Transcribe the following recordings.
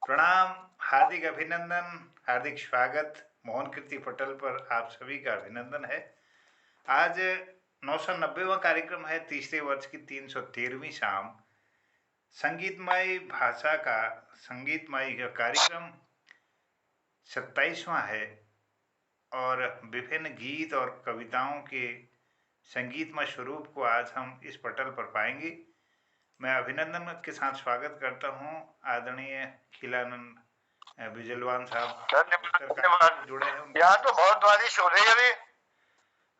प्रणाम, हार्दिक अभिनंदन, हार्दिक स्वागत। मोहन कीर्ति पटल पर आप सभी का अभिनंदन है। आज 990वां कार्यक्रम है, तीसरे वर्ष की 313वीं शाम। संगीतमय भाषा का संगीतमय यह कार्यक्रम 27वां है और विभिन्न गीत और कविताओं के संगीतमय स्वरूप को आज हम इस पटल पर पाएंगे। मैं अभिनंदन के साथ स्वागत करता हूं आदरणीय खिलानंद बिजलवान साहब। धन्यवाद। जुड़े हैं यहाँ तो बहुत बारिश हो रही है अभी।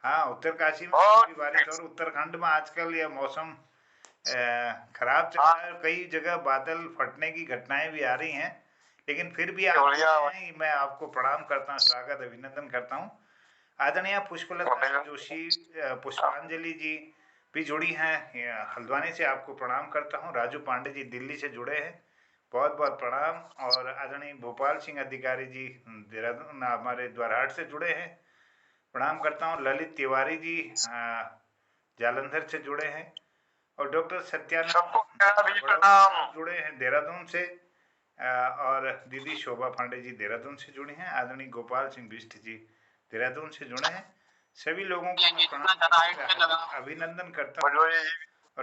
हाँ, उत्तरकाशी में काफी बारिश और उत्तराखंड में आजकल यह मौसम खराब चल रहा है। कई जगह बादल फटने की घटनाएं भी आ रही हैं, लेकिन फिर भी आप हैं, मैं आपको प्रणाम करता हूँ, स्वागत अभिनंदन करता हूँ। आदरणीय पुष्पलता जोशी, पुष्पांजलि जी भी जुड़ी हैं हल्द्वानी से, आपको प्रणाम करता हूँ। राजू पांडे जी दिल्ली से जुड़े हैं, बहुत बहुत प्रणाम। और आदरणीय भोपाल सिंह अधिकारी जी देहरादून हमारे द्वारहाट से जुड़े हैं, प्रणाम करता हूँ। ललित तिवारी जी जालंधर से जुड़े हैं और डॉक्टर सत्यानंद जुड़े हैं देहरादून से और दीदी शोभा पांडे जी देहरादून से जुड़े हैं। आदरणीय गोपाल सिंह बिष्ट जी देहरादून से जुड़े हैं। सभी लोगों को मैं प्रणाम अभिनंदन करता हूँ और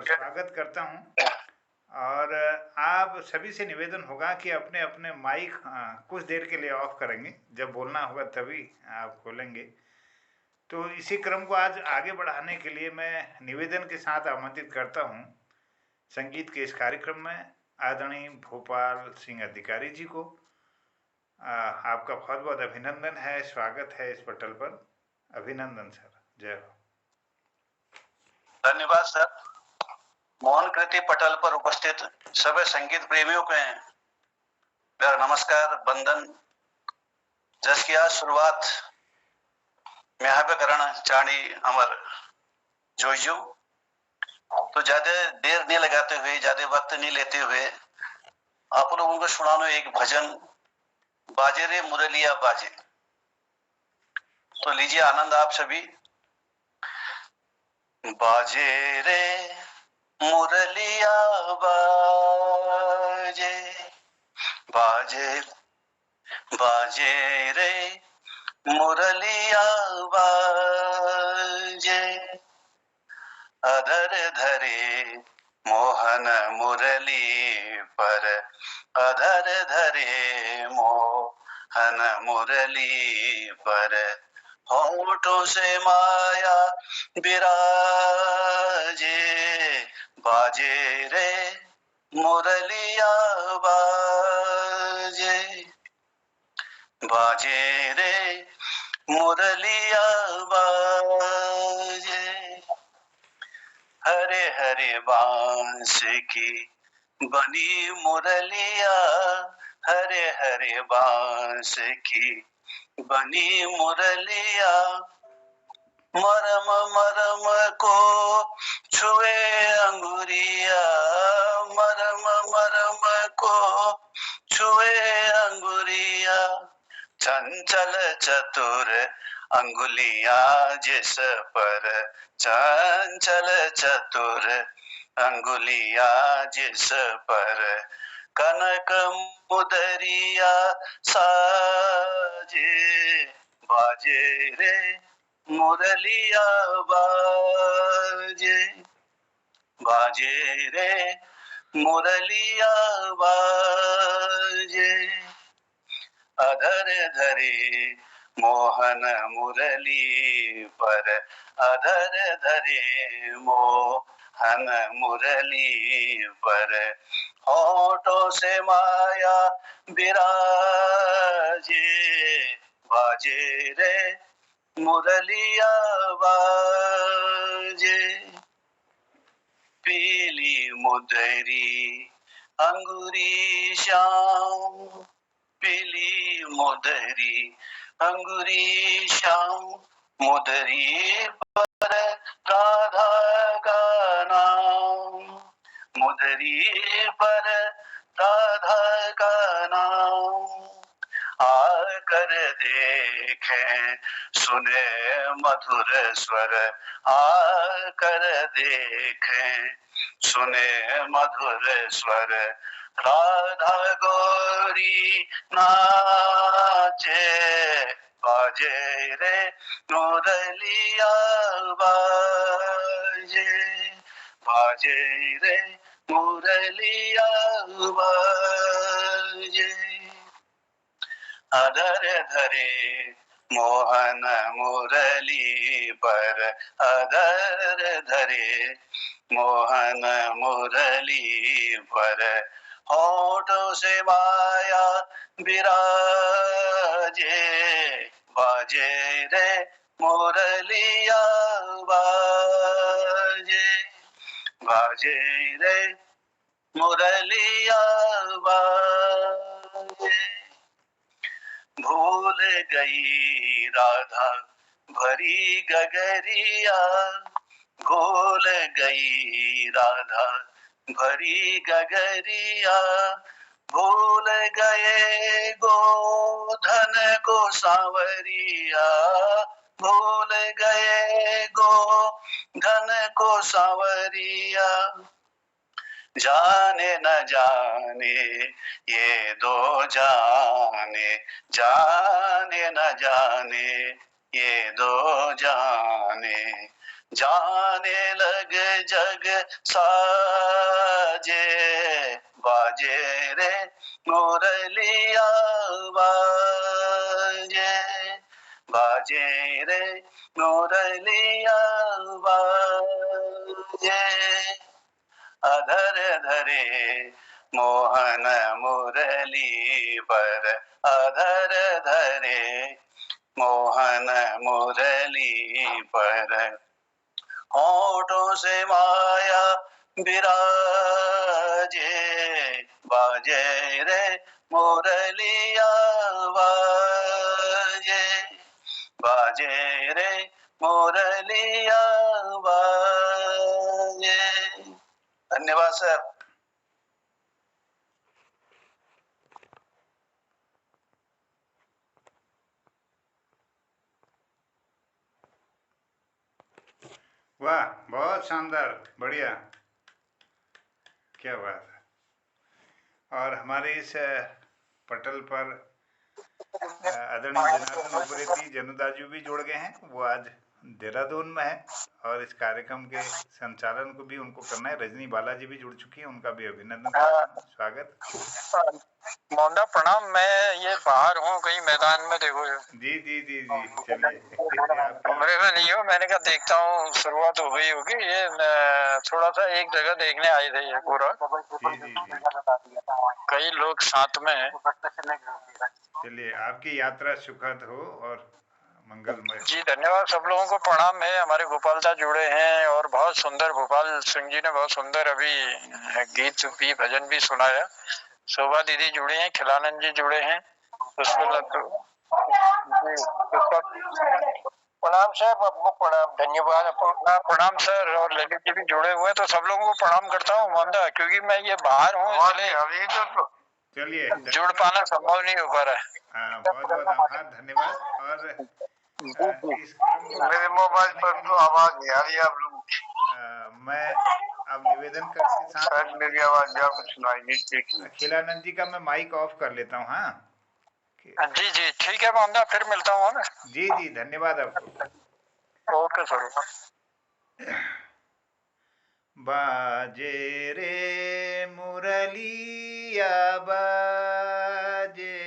स्वागत करता हूँ। और आप सभी से निवेदन होगा कि अपने अपने माइक कुछ देर के लिए ऑफ करेंगे, जब बोलना होगा तभी आप खोलेंगे। तो इसी क्रम को आज आगे बढ़ाने के लिए मैं निवेदन के साथ आमंत्रित करता हूँ संगीत के इस कार्यक्रम में आदरणीय भोपाल सिंह अधिकारी जी को। आपका बहुत बहुत अभिनंदन है, स्वागत है इस पटल पर। अभिनंदन सर, जय हो। धन्यवाद सर। मोहन कीर्ति पटल पर उपस्थित सभी संगीत प्रेमियों को मेरा नमस्कार, वंदन। जिसकी आज शुरुआत मैं यहाँ पे करना चाहनी अमर जोजू। तो ज्यादा देर नहीं लगाते हुए, ज्यादा वक्त नहीं लेते हुए आप लोगों को सुनानो एक भजन, बाजे रे मुरलिया बाजे। तो लीजिए आनंद आप सभी। बाजे रे मुरलिया बाजे, बाजे बाजे रे मुरलिया बाजे, अधर धरे मोहन मुरली पर, अधर धरे मोहन मुरली पर, होठों से माया बिराजे, बाजे रे मुरलिया बाजे, बाजे रे मुरलिया बाजे। हरे हरे बांस की बनी मुरलिया, हरे हरे बांस की बनी मुरलिया, मरम मरम को छुए अंगुरिया, मरम मरम को छुए अंगुरिया, चंचल चतुर अंगुलियां जिस पर, चंचल चतुर अंगुलियां जिस पर, कनक मुदरिया साजे, बाजे रे मुरलिया बाजे, बाजे रे मुरलिया बाजे, अधर धरे मोहन मुरली पर, अधर धरे मोहन मुरली पर, होठों से माया बिराजे, बाजे रे मुरलिया बाजे। पीली मुदरी अंगूरी श्याम, पीली मुदरी अंगूरी श्याम, मुदरी पर राधा का नाम, मुदरी पर राधा का नाम, आकर देखें, सुने मधुर स्वर आकर देखें, सुने मधुर स्वर। राधा गौरी नाचे, बाजे रे मुरलिया बाजे, बाजे रे मुरलिया बाजे। अधर धरे मोहन मुरली पर, अधर धरे मोहन मुरली पर, होठों से माया विराजे, बाजे रे मुरलिया बाजे, बाजे रे मुरलिया बाजे। भूल गई राधा भरी गगरिया, भूल गई राधा भरी गगरिया, भूल गए गोधन को सांवरिया, भूल गए गोधन को सांवरिया। जाने न जाने ये दो जाने, जाने न जाने ये दो जाने, जाने लग जग साजे, बाजे रे मुरलिया बाजे, बाजे रे मुरलिया बाजे। अधर धरे मोहन मुरली पर, अधर धरे मोहन मुरली पर, होठों से माया विराजे, बाजे रे मुरलिया बाजे, बाजे रे मुरलिया बाजे। धन्यवाद सर। वाह, बहुत शानदार, बढ़िया, क्या बात है। और हमारे इस पटल पर आदरणीय जनार्दन उप्रेती जनुदाजू भी जुड़ गए हैं। वो आज देहरादून में है और इस कार्यक्रम के संचालन को भी उनको करना है। रजनी बालाजी भी जुड़ चुकी है, उनका भी अभिनंदन, स्वागत। मोहनदा प्रणाम। मैं ये बाहर हूँ कहीं मैदान में, देखो। जी जी जी जी, चलिए। कमरे में नहीं हूँ, मैंने कहा देखता हूँ शुरुआत हो गई होगी। ये थोड़ा सा एक जगह देखने आए थे ये पूरा। जी जी जी, कई लोग साथ में हैं। चलिए, आपकी यात्रा सुखद हो और मंगलमय। जी धन्यवाद, सब लोगों को प्रणाम है। हमारे गोपाल दा जुड़े हैं और बहुत सुंदर, गोपाल सिंह जी ने बहुत सुंदर अभी गीत भी भजन भी सुनाया। शोभा दीदी जुड़े हैं, खिलानंद जी जुड़े हैं, प्रणाम सर, आपको प्रणाम, धन्यवाद, प्रणाम सर। और ललित जी भी जुड़े हुए हैं, तो सब लोगों को प्रणाम करता हूँ मोहनदा, क्योंकि मैं ये बाहर हूँ, इसलिए चलिए, जुड़ पाना संभव नहीं हो पा रहा है। बहुत बहुत आभार, धन्यवाद। और इस मेरे मोबाइल पर तो आवाज नहीं आ रही आप लोगों की। मैं अब निवेदन करके साथ मेरी आवाज आपको सुनाई नहीं। खिलानंद जी का मैं माइक ऑफ कर लेता हूँ। हाँ जी जी ठीक है मोहनदा, फिर मिलता हूँ मैं। जी जी, धन्यवाद आपको। Okay sir. बाजे रे मुरलिया बाजे,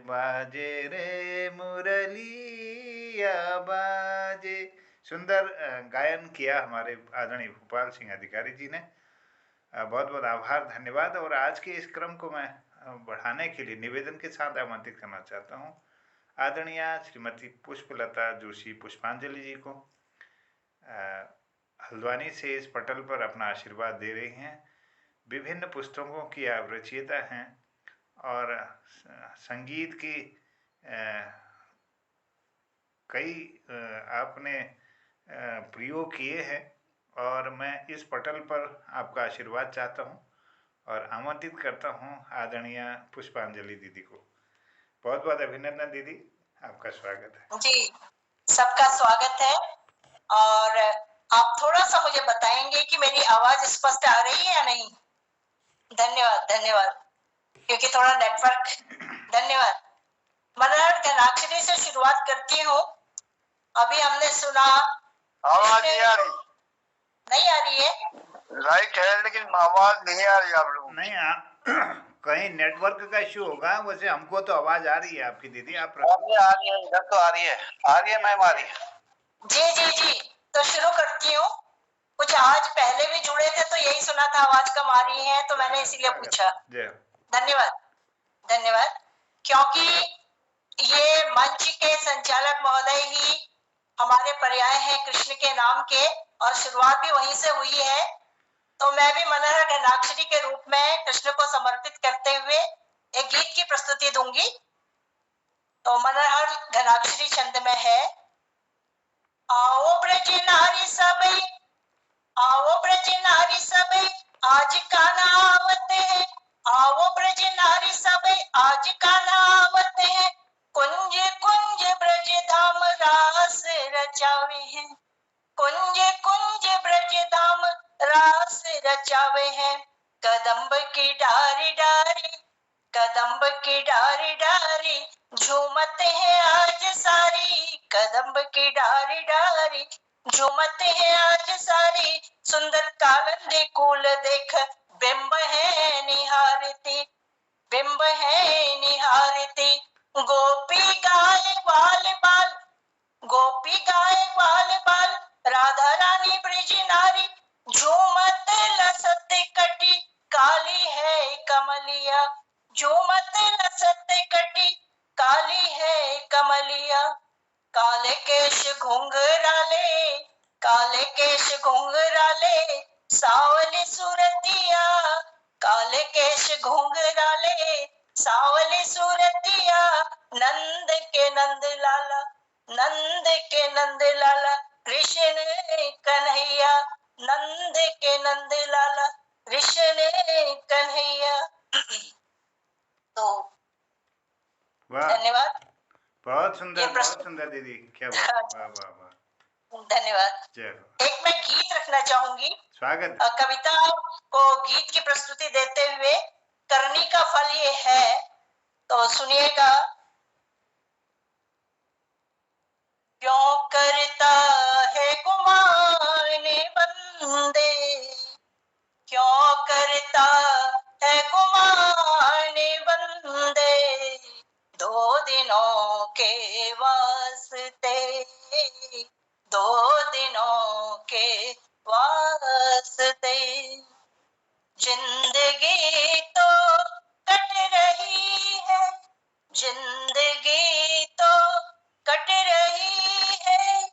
बाजे रे मुरलिया बाजे। सुंदर गायन किया हमारे आदरणीय भोपाल सिंह अधिकारी जी ने। बहुत बहुत आभार, धन्यवाद। और आज के इस क्रम को मैं बढ़ाने के लिए निवेदन के साथ आमंत्रित करना चाहता हूँ आदरणीय श्रीमती पुष्पलता जोशी पुष्पांजलि जी को। हल्द्वानी से इस पटल पर अपना आशीर्वाद दे रही हैं। विभिन्न पुस्तकों की आप रचयिता हैं और संगीत की कई आपने प्रयोग किए हैं, और मैं इस पटल पर आपका आशीर्वाद चाहता हूं और आमंत्रित करता हूं आदरणीय पुष्पांजलि दीदी को। बहुत बहुत अभिनंदन दीदी, आपका स्वागत है। जी, सबका स्वागत है। और आप थोड़ा सा मुझे बताएंगे कि मेरी आवाज स्पष्ट आ रही है या नहीं? धन्यवाद धन्यवाद, क्योंकि थोड़ा नेटवर्क। धन्यवाद। मनोहर घनाक्षरी से शुरुआत करती हूँ। अभी हमने सुना। आवाज नहीं आ रही? नहीं आ रही है? लाइट है लेकिन आवाज नहीं आ रही आप लोगों। नहीं कहीं नेटवर्क का इश्यू होगा। वैसे हमको तो आवाज आ रही है आपकी दीदी। आप आ रही है, इधर तो आ रही है मैम, आ रही है। जी जी जी, तो शुरू करती हूँ। कुछ आज पहले भी जुड़े थे तो यही सुना था आवाज कम आ रही है, तो मैंने इसीलिए पूछा। धन्यवाद धन्यवाद। क्योंकि ये मंच के संचालक महोदय ही हमारे पर्याय हैं कृष्ण के नाम के, और शुरुआत भी वहीं से हुई है। तो मैं भी मनोहर घनाक्षरी के रूप में कृष्ण को समर्पित करते हुए एक गीत की प्रस्तुति दूंगी। तो मनोहर घनाक्षरी छंद में है। आओ ब्रज नारी सबई, आओ ब्रज नारी सबई, आज कान्हा आवत है। आओ ब्रज नारी सबई, आज कान्हा आवत है। कुंज कुंज ब्रज धाम रास रचावे हैं। कुंज कुंज ब्रज धाम रास रचावे हैं। कदम्ब की डारी डारी, कदम्ब की डारी डारी, झूमते हैं आज सारी। कदम्ब की डारी डारी, झूमते हैं आज सारी। सुंदर कालंदी कूल देख, बिंब है निहारती, बिंब है निहारती। गोपी गाय ग्वाल बाल, गोपी गाय ग्वाल बाल, राधा रानी ब्रिज नारी। झूमत लसत कटी, काली है कमलिया। झूमत लसत कटी, काली है कमलिया। काले केश घुंघराले, काले केश घुंघराले, सावली सूरतिया। काले केश घुंघराले, सावली सूरतिया। नंद के नंद लाला, नंद के नंद लाला, कृष्ण कन्हैया। नंद के नंद लाला, कृष्ण कन्हैया। तो धन्यवाद। बहुत सुंदर दीदी, क्या बात। वाह वाह वाह, धन्यवाद। जय हो। एक मैं गीत रखना चाहूंगी। स्वागत। कविता को गीत की प्रस्तुति देते हुए, करनी का फल ये है, तो सुनिएगा। क्यों करता है गुमान बंदे, क्यों करता है गुमान बंदे। दो दिनों के वास्ते, दो दिनों के वास्ते। जिंदगी तो कट रही है, जिंदगी तो कट रही है।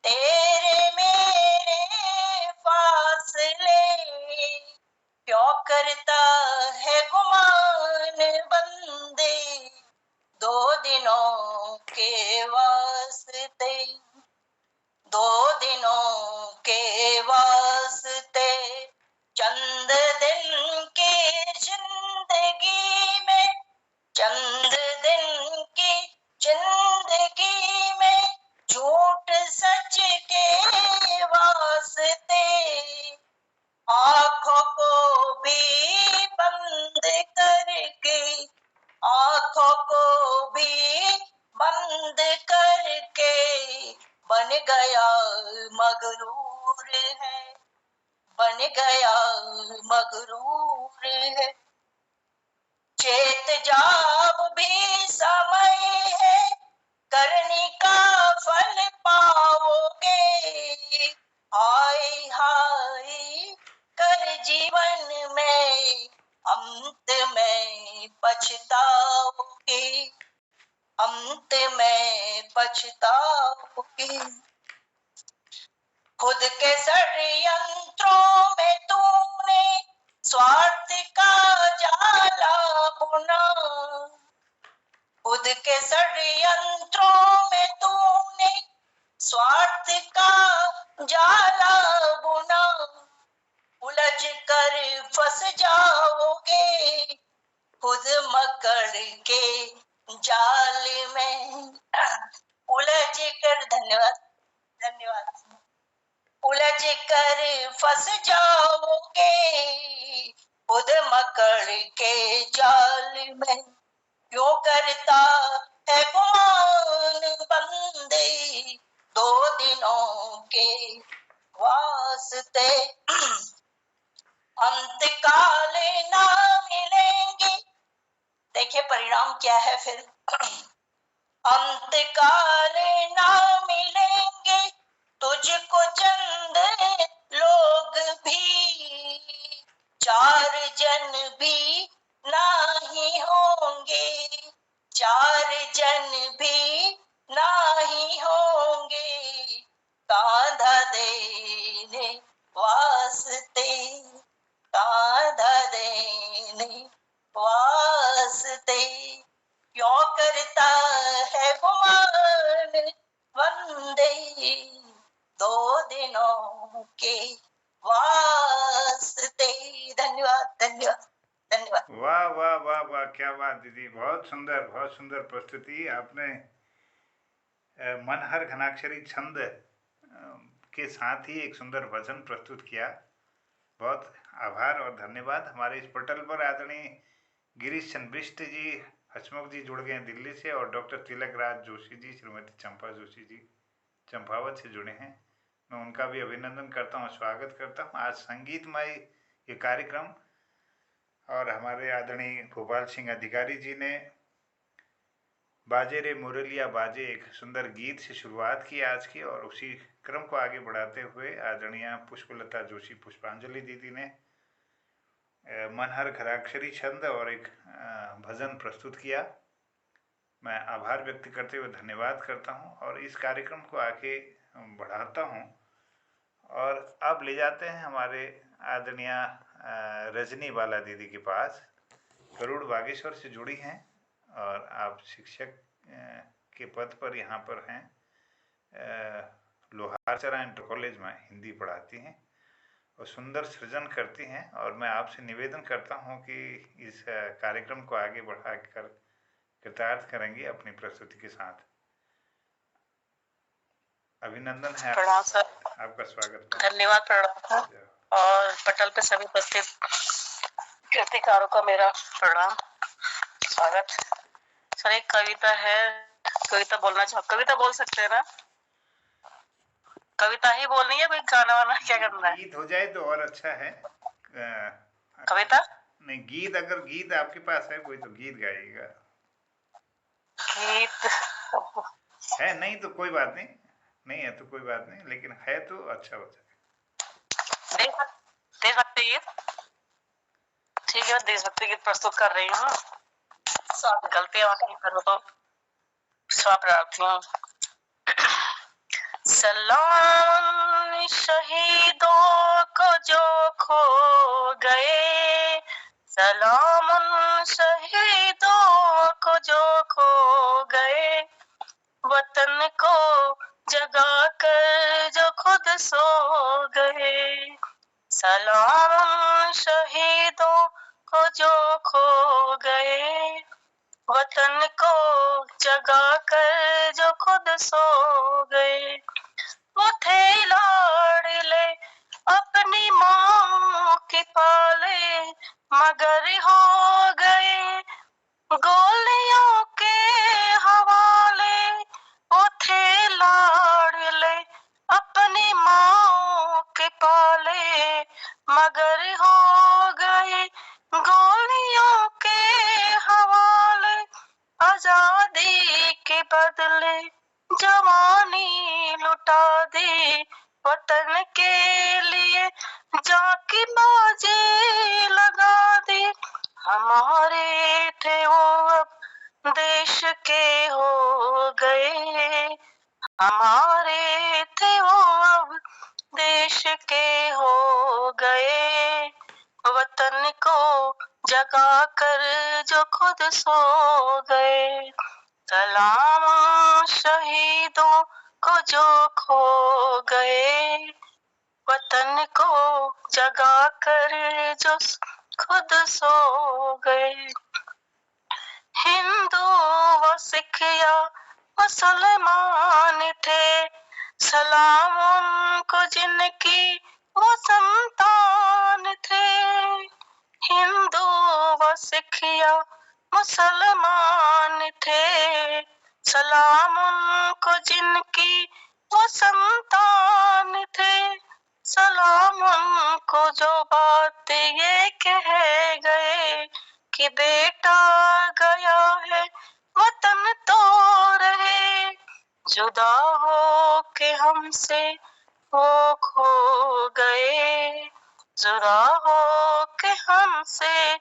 तेरे मेरे फासले, क्यों करता है गुमान बंदे। दो दिनों के वास्ते, दो दिनों के वास्ते। चंद दिन की जिंदगी में, चंद दिन की जिंदगी में, झूठ सच के वास्ते। आंखों को भी बंद करके, आंखों को भी बंद करके, बन गया मगरूर है, बन गया मगरूर है। चेत जाब भी समय है, करनी का फल पाओगे। हाय हाय कर जीवन में, अंत में पछताओगे, अंत में पछताओगे। खुद के षड्यंत्रों में तूने स्वार्थ का जाला बुना, खुद के षड्यंत्रों में तूने स्वार्थ का जाला बुना। उलझ कर फंस जाओगे, खुद मकड़ के जाल खुद मकड़ के जाल में क्यों करता है गुमान बंदे 2 दिनों के वास्ते अंत काले ना मिलेंगे। देखिए परिणाम क्या है फिर। अंत काले ना मिलेंगे तुझको चंद लोग भी, 4 जन भी नहीं होंगे, 4 जन भी नहीं होंगे कांधा देने वास्ते, कांधा देने वास्ते क्यों करता है गुमान बंदे 2 दिनों के वास्ते। धन्यवाद धन्यवाद धन्यवाद। वाह वाह वाह वाह, क्या बात दीदी, बहुत सुंदर प्रस्तुति आपने। मनहर घनाक्षरी छंद के साथ ही एक सुंदर भजन प्रस्तुत किया। बहुत आभार और धन्यवाद। हमारे इस पटल पर आदरणीय गिरीश चंद्र बिष्ट जी, हसमुख जी जुड़ गए हैं दिल्ली से, और डॉक्टर तिलक राज जोशी जी, श्रीमती चंपा जोशी जी चंपावत से जुड़े हैं। मैं उनका भी अभिनंदन करता हूँ, स्वागत करता हूँ। आज संगीतमय ये कार्यक्रम, और हमारे आदरणीय भोपाल सिंह अधिकारी जी ने बाजे रे मुरलिया बाजे एक सुंदर गीत से शुरुआत की आज की, और उसी क्रम को आगे बढ़ाते हुए आदरणीय पुष्पलता जोशी पुष्पांजलि दीदी ने मनहर घराक्षरी छंद और एक भजन प्रस्तुत किया। मैं आभार व्यक्त करते हुए धन्यवाद करता हूं, और इस कार्यक्रम को आगे बढ़ाता हूं। और अब ले जाते हैं हमारे आदरणीय रजनी बाला दीदी के पास। गरुड़ बागेश्वर से जुड़ी हैं, और आप शिक्षक के पद पर यहाँ पर हैं। लोहारचरा इंटर कॉलेज में हिंदी पढ़ाती हैं और सुंदर सृजन करती हैं। और मैं आपसे निवेदन करता हूं कि इस कार्यक्रम को आगे बढ़ाकर कृतार्थ करेंगी अपनी प्रस्तुति के साथ। अभिनंदन है। प्रणाम सर, आपका स्वागत। धन्यवाद। प्रणाम और पटल पे सभी उपस्थित कृतिकारों का मेरा प्रणाम, स्वागत। सर एक कविता है, कविता बोलना चाहो? कविता बोल सकते हैं ना? कविता ही बोलनी है, कोई गाना वाना क्या करना है? गीत हो जाए तो और अच्छा है। कविता नहीं, गीत, अगर गीत आपके पास है कोई तो गीत गाइएगा। गीत है नहीं तो कोई बात नहीं, नहीं है तो कोई बात नहीं, लेकिन है तो अच्छा हो जाए। देशभक्ति गीत, ठीक है, देशभक्ति गीत प्रस्तुत कर रही हूँ। गलतियां करो तो क्षमा प्रार्थी हूँ। सलाम शहीदों को जो खो गए, सलाम उन शहीदों को जो खो गए, वतन को जगा कर जो खुद सो गए। सलाम उन शहीदों को जो खो गए, वतन को जगा कर जो खुद सो गए। वो थे लाडले अपनी माँ के पाले, मगर हो गए गोलियों के हवाले। वो थे लाडले अपनी माँ के पाले, मगर हो गए गोलियों के हवाले। आजादी के बदले जवानी लुटा दी, वतन के लिए जाकी बाजी लगा दी। हमारे थे वो अब देश के हो गए, हमारे थे वो अब देश के हो गए। वतन को जगा कर जो खुद सो गए। सलाम शहीदों को जो खो गए, वतन को जगा कर जो खुद सो गए। हिंदू व सिख या मुसलमान थे, सलाम उनको जिनकी वो संतान थे। हिंदू व सिख या मुसलमान थे, सलाम उनको जिनकी वो संतान थे, सलाम उनको जो बात ये कह गए कि बेटा गया है वतन तो रहे, जुदा हो के हमसे वो खो गए, जुदा हो के हमसे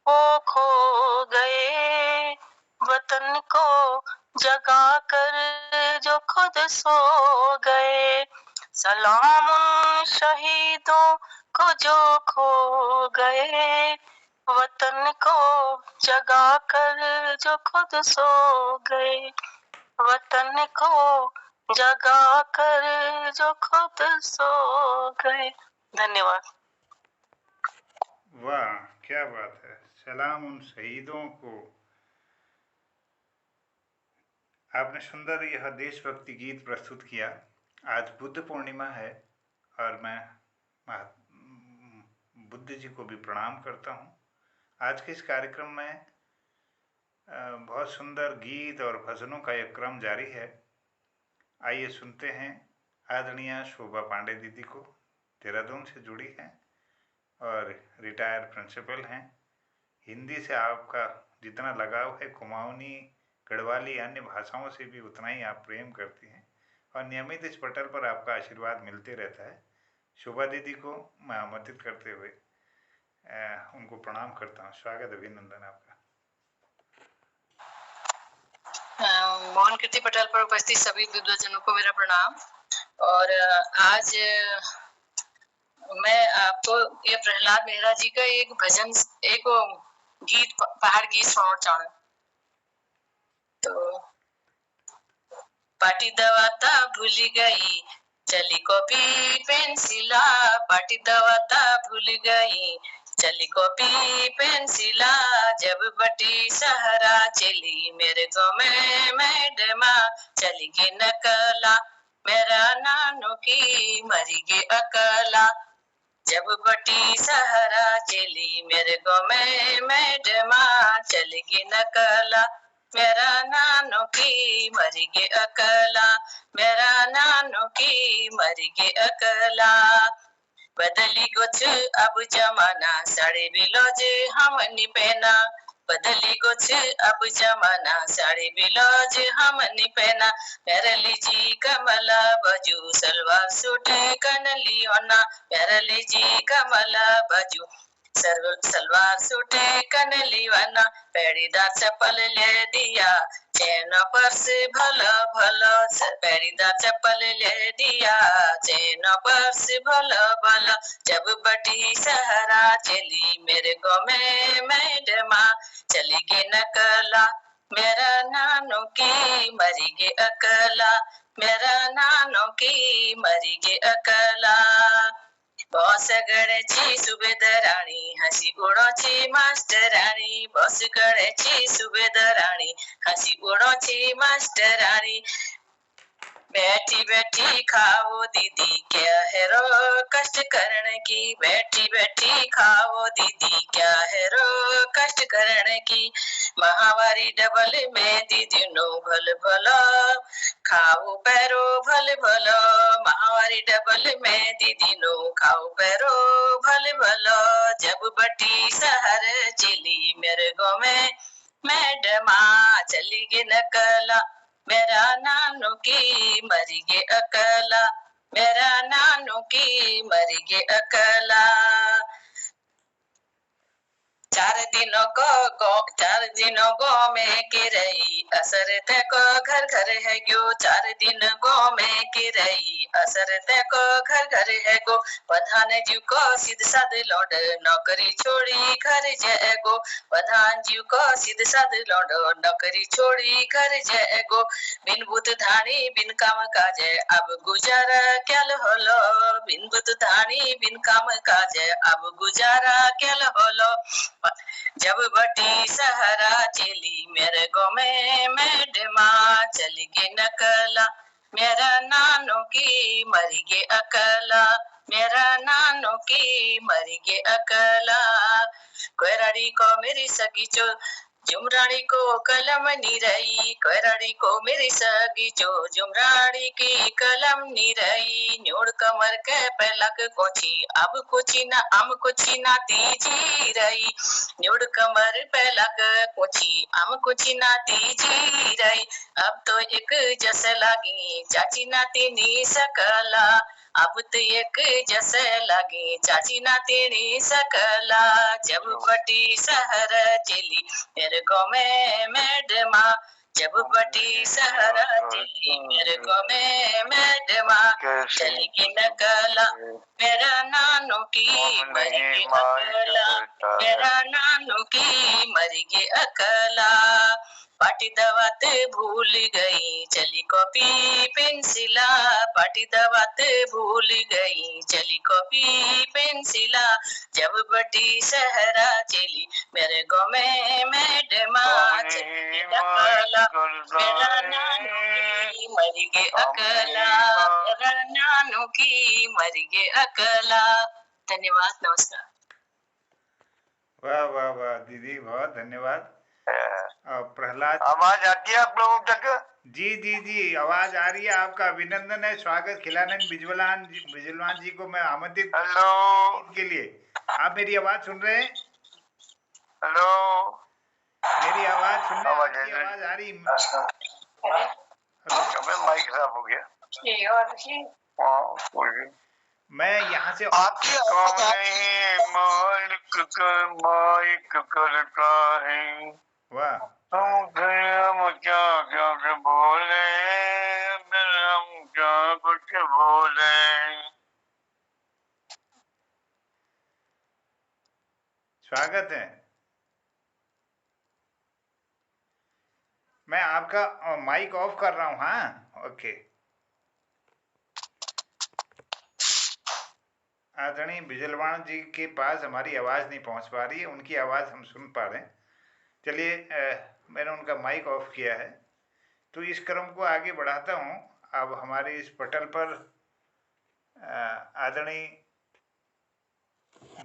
वो खो गए, वतन को जगा कर जो खुद सो गए, सलाम उन शहीदों को जो खो गए, वतन को जगा कर जो खुद सो गए, वतन को जगा कर जो खुद सो गए। धन्यवाद। वाह, क्या बात है। सलाम उन शहीदों को। आपने सुंदर यह देशभक्ति गीत प्रस्तुत किया। आज बुद्ध पूर्णिमा है और मैं बुद्ध जी को भी प्रणाम करता हूँ। आज के इस कार्यक्रम में बहुत सुंदर गीत और भजनों का एक क्रम जारी है। आइए सुनते हैं आदरणीय शोभा पांडे दीदी को, देहरादून से जुड़ी हैं और रिटायर्ड प्रिंसिपल हैं। हिंदी से आपका जितना लगाव है, कुमाऊनी, गढ़वाली, अन्य भाषाओं से भी उतना ही आप प्रेम करती हैं और नियमित इस पटल पर आपका आशीर्वाद मिलते रहता है। शोभा दीदी को मैं आमंत्रित करते हुए उनको प्रणाम करता हूँ। स्वागत, अभिनंदन आपका। मोहन कीर्ति पटल पर उपस्थित सभी विद्वजनों को मेरा प्रणाम। और आज मैं आपको ये प्रहलाद मेहरा जी का एक भजन, एक गीत, पहाड़ गीत सुनाना चाहूँ। तो पाटी दवाता भूल गई, चली कॉपी पेंसिला, पाटी दवाता भूल गई, चली कॉपी पेंसिला, जब बटी सहरा चली मेरे गाँव में मैडमा, चली गे नकला मेरा नानू की मरी गे अकला, जब बटी सहरा चली मेरे गाँव में मैडमा, चली गे नकला मेरा नानू की मरी गे अकला, मेरा नानू की मरी गे अकला। बदली कुछ अब जमाना, साड़ी ब्लाउज हमनी पहना, बदली कुछ अब जमाना, साड़ी ब्लाउज हमनी पहना, मेरे लीजी कमला बाजू सलवार सूट कनली होना, मेरे लीजी कमला बाजू सलवार सूट कनली वाना, पैड़ीदार चप्पल ले दिया, चैन पर्स भला भला, पैड़ीदार चप्पल ले दिया, चैन पर्स भला भला, जब बटी सहरा चली मेरे गाँव में मैडमा, चली गे नकला मेरा नानू की मरी गे अकला, मेरा नानू की मरी गे अकला। बस गड़ेची सुबेदराणी, हसी उड़ोची मास्टराणी, बस गड़ेची सुबेदराणी, हसी उड़ोची मास्टराणी, बैठी बैठी खाओ दीदी क्या है रो कष्ट करने की, बैठी बैठी खाओ दीदी क्या है रो कष्ट करने की, महावारी डबल में दीदी नो भल भला, खाओ पैरो भल भलो, महावारी डबल में दीदी नो खाओ पैरो भल भलो, जब बटी शहर चली मेरे गाँव में मैडमा, चली गे नकला मेरा नानू की मरी गे अकला, मेरा नानू की मरी गे अकला। चार दिनों गाँव में की रही, असर तको घर घर है गयो, चार दिन गाँव में की रही, असर तको घर घर है गो, प्रधान जी को सीध साध लौट नौकरी छोड़ी घर जाएगो, प्रधान जी को सीध साध लौट नौकरी छोड़ी घर जाएगो, बिन बुत धानी बिन काम काजे अब गुजारा क्या होलो, बिन बुत धानी बिन काम काजे अब गुजारा क्या होलो, जब बटी सहरा चली मेरे गाँव में मैडमा, चली गे नकला मेरा नानू की मरी गे अकला, मेरा नानो की मरी गे अकला कोयराड़ी को मेरी सगी चो जुमराड़ी को कलम निरई कोयराड़ी को मेरी सगी चो जुमराड़ी की कलम निरई न्योड़ कमर के पलक कोची अब कुची ना आम कुची ना तीजी रही न्योड़ कमर पलक कोची आम कुची ना तीजी रही अब तो एक जस लागी चाची नाती सकला अब तो एक जैसे लगे चाची नाती सकला जब बटी शहर चली मेरे गाँव में मैडमा जब बटी शहर चली मेरे गाँव में मैडमा चली नकला मेरा नानू की मरी अकला मेरा नानू की मरी अकला पाटी दवात भूल गई चली कॉपी पेंसिला पाटी दवात भूल गई चली कॉपी पेंसिला जब बटी सहरा चली मेरे गाँव में मैडमा चली नकला मेरा नानू की मरी गे अकला मेरा नानू की मरी गे अकला। धन्यवाद, नमस्कार। वाह वाह वाह दीदी, बहुत धन्यवाद। प्रहलाद, आवाज आती है आप लोगों तक? जी जी जी, आवाज आ रही है। आपका अभिनंदन है, स्वागत। खिलानंद बिजलवान जी को मैं आमंत्रित हेलो के लिए। आप मेरी आवाज सुन रहे हैं? हेलो, मेरी आवाज सुन रहे हैं? आपकी आवाज आ रही? माइक खराब हो गया। मैं यहाँ से आपकी माइक करता है। वाह, हम क्या क्या बोले, हम क्या कुछ बोले। स्वागत है। मैं आपका माइक ऑफ कर रहा हूँ। हाँ, ओके। आदरणीय बिजलवाण जी के पास हमारी आवाज़ नहीं पहुँच पा रही है, उनकी आवाज़ हम सुन पा रहे हैं। चलिए, मैंने उनका माइक ऑफ किया है, तो इस क्रम को आगे बढ़ाता हूँ। अब हमारे इस पटल पर आदरणीय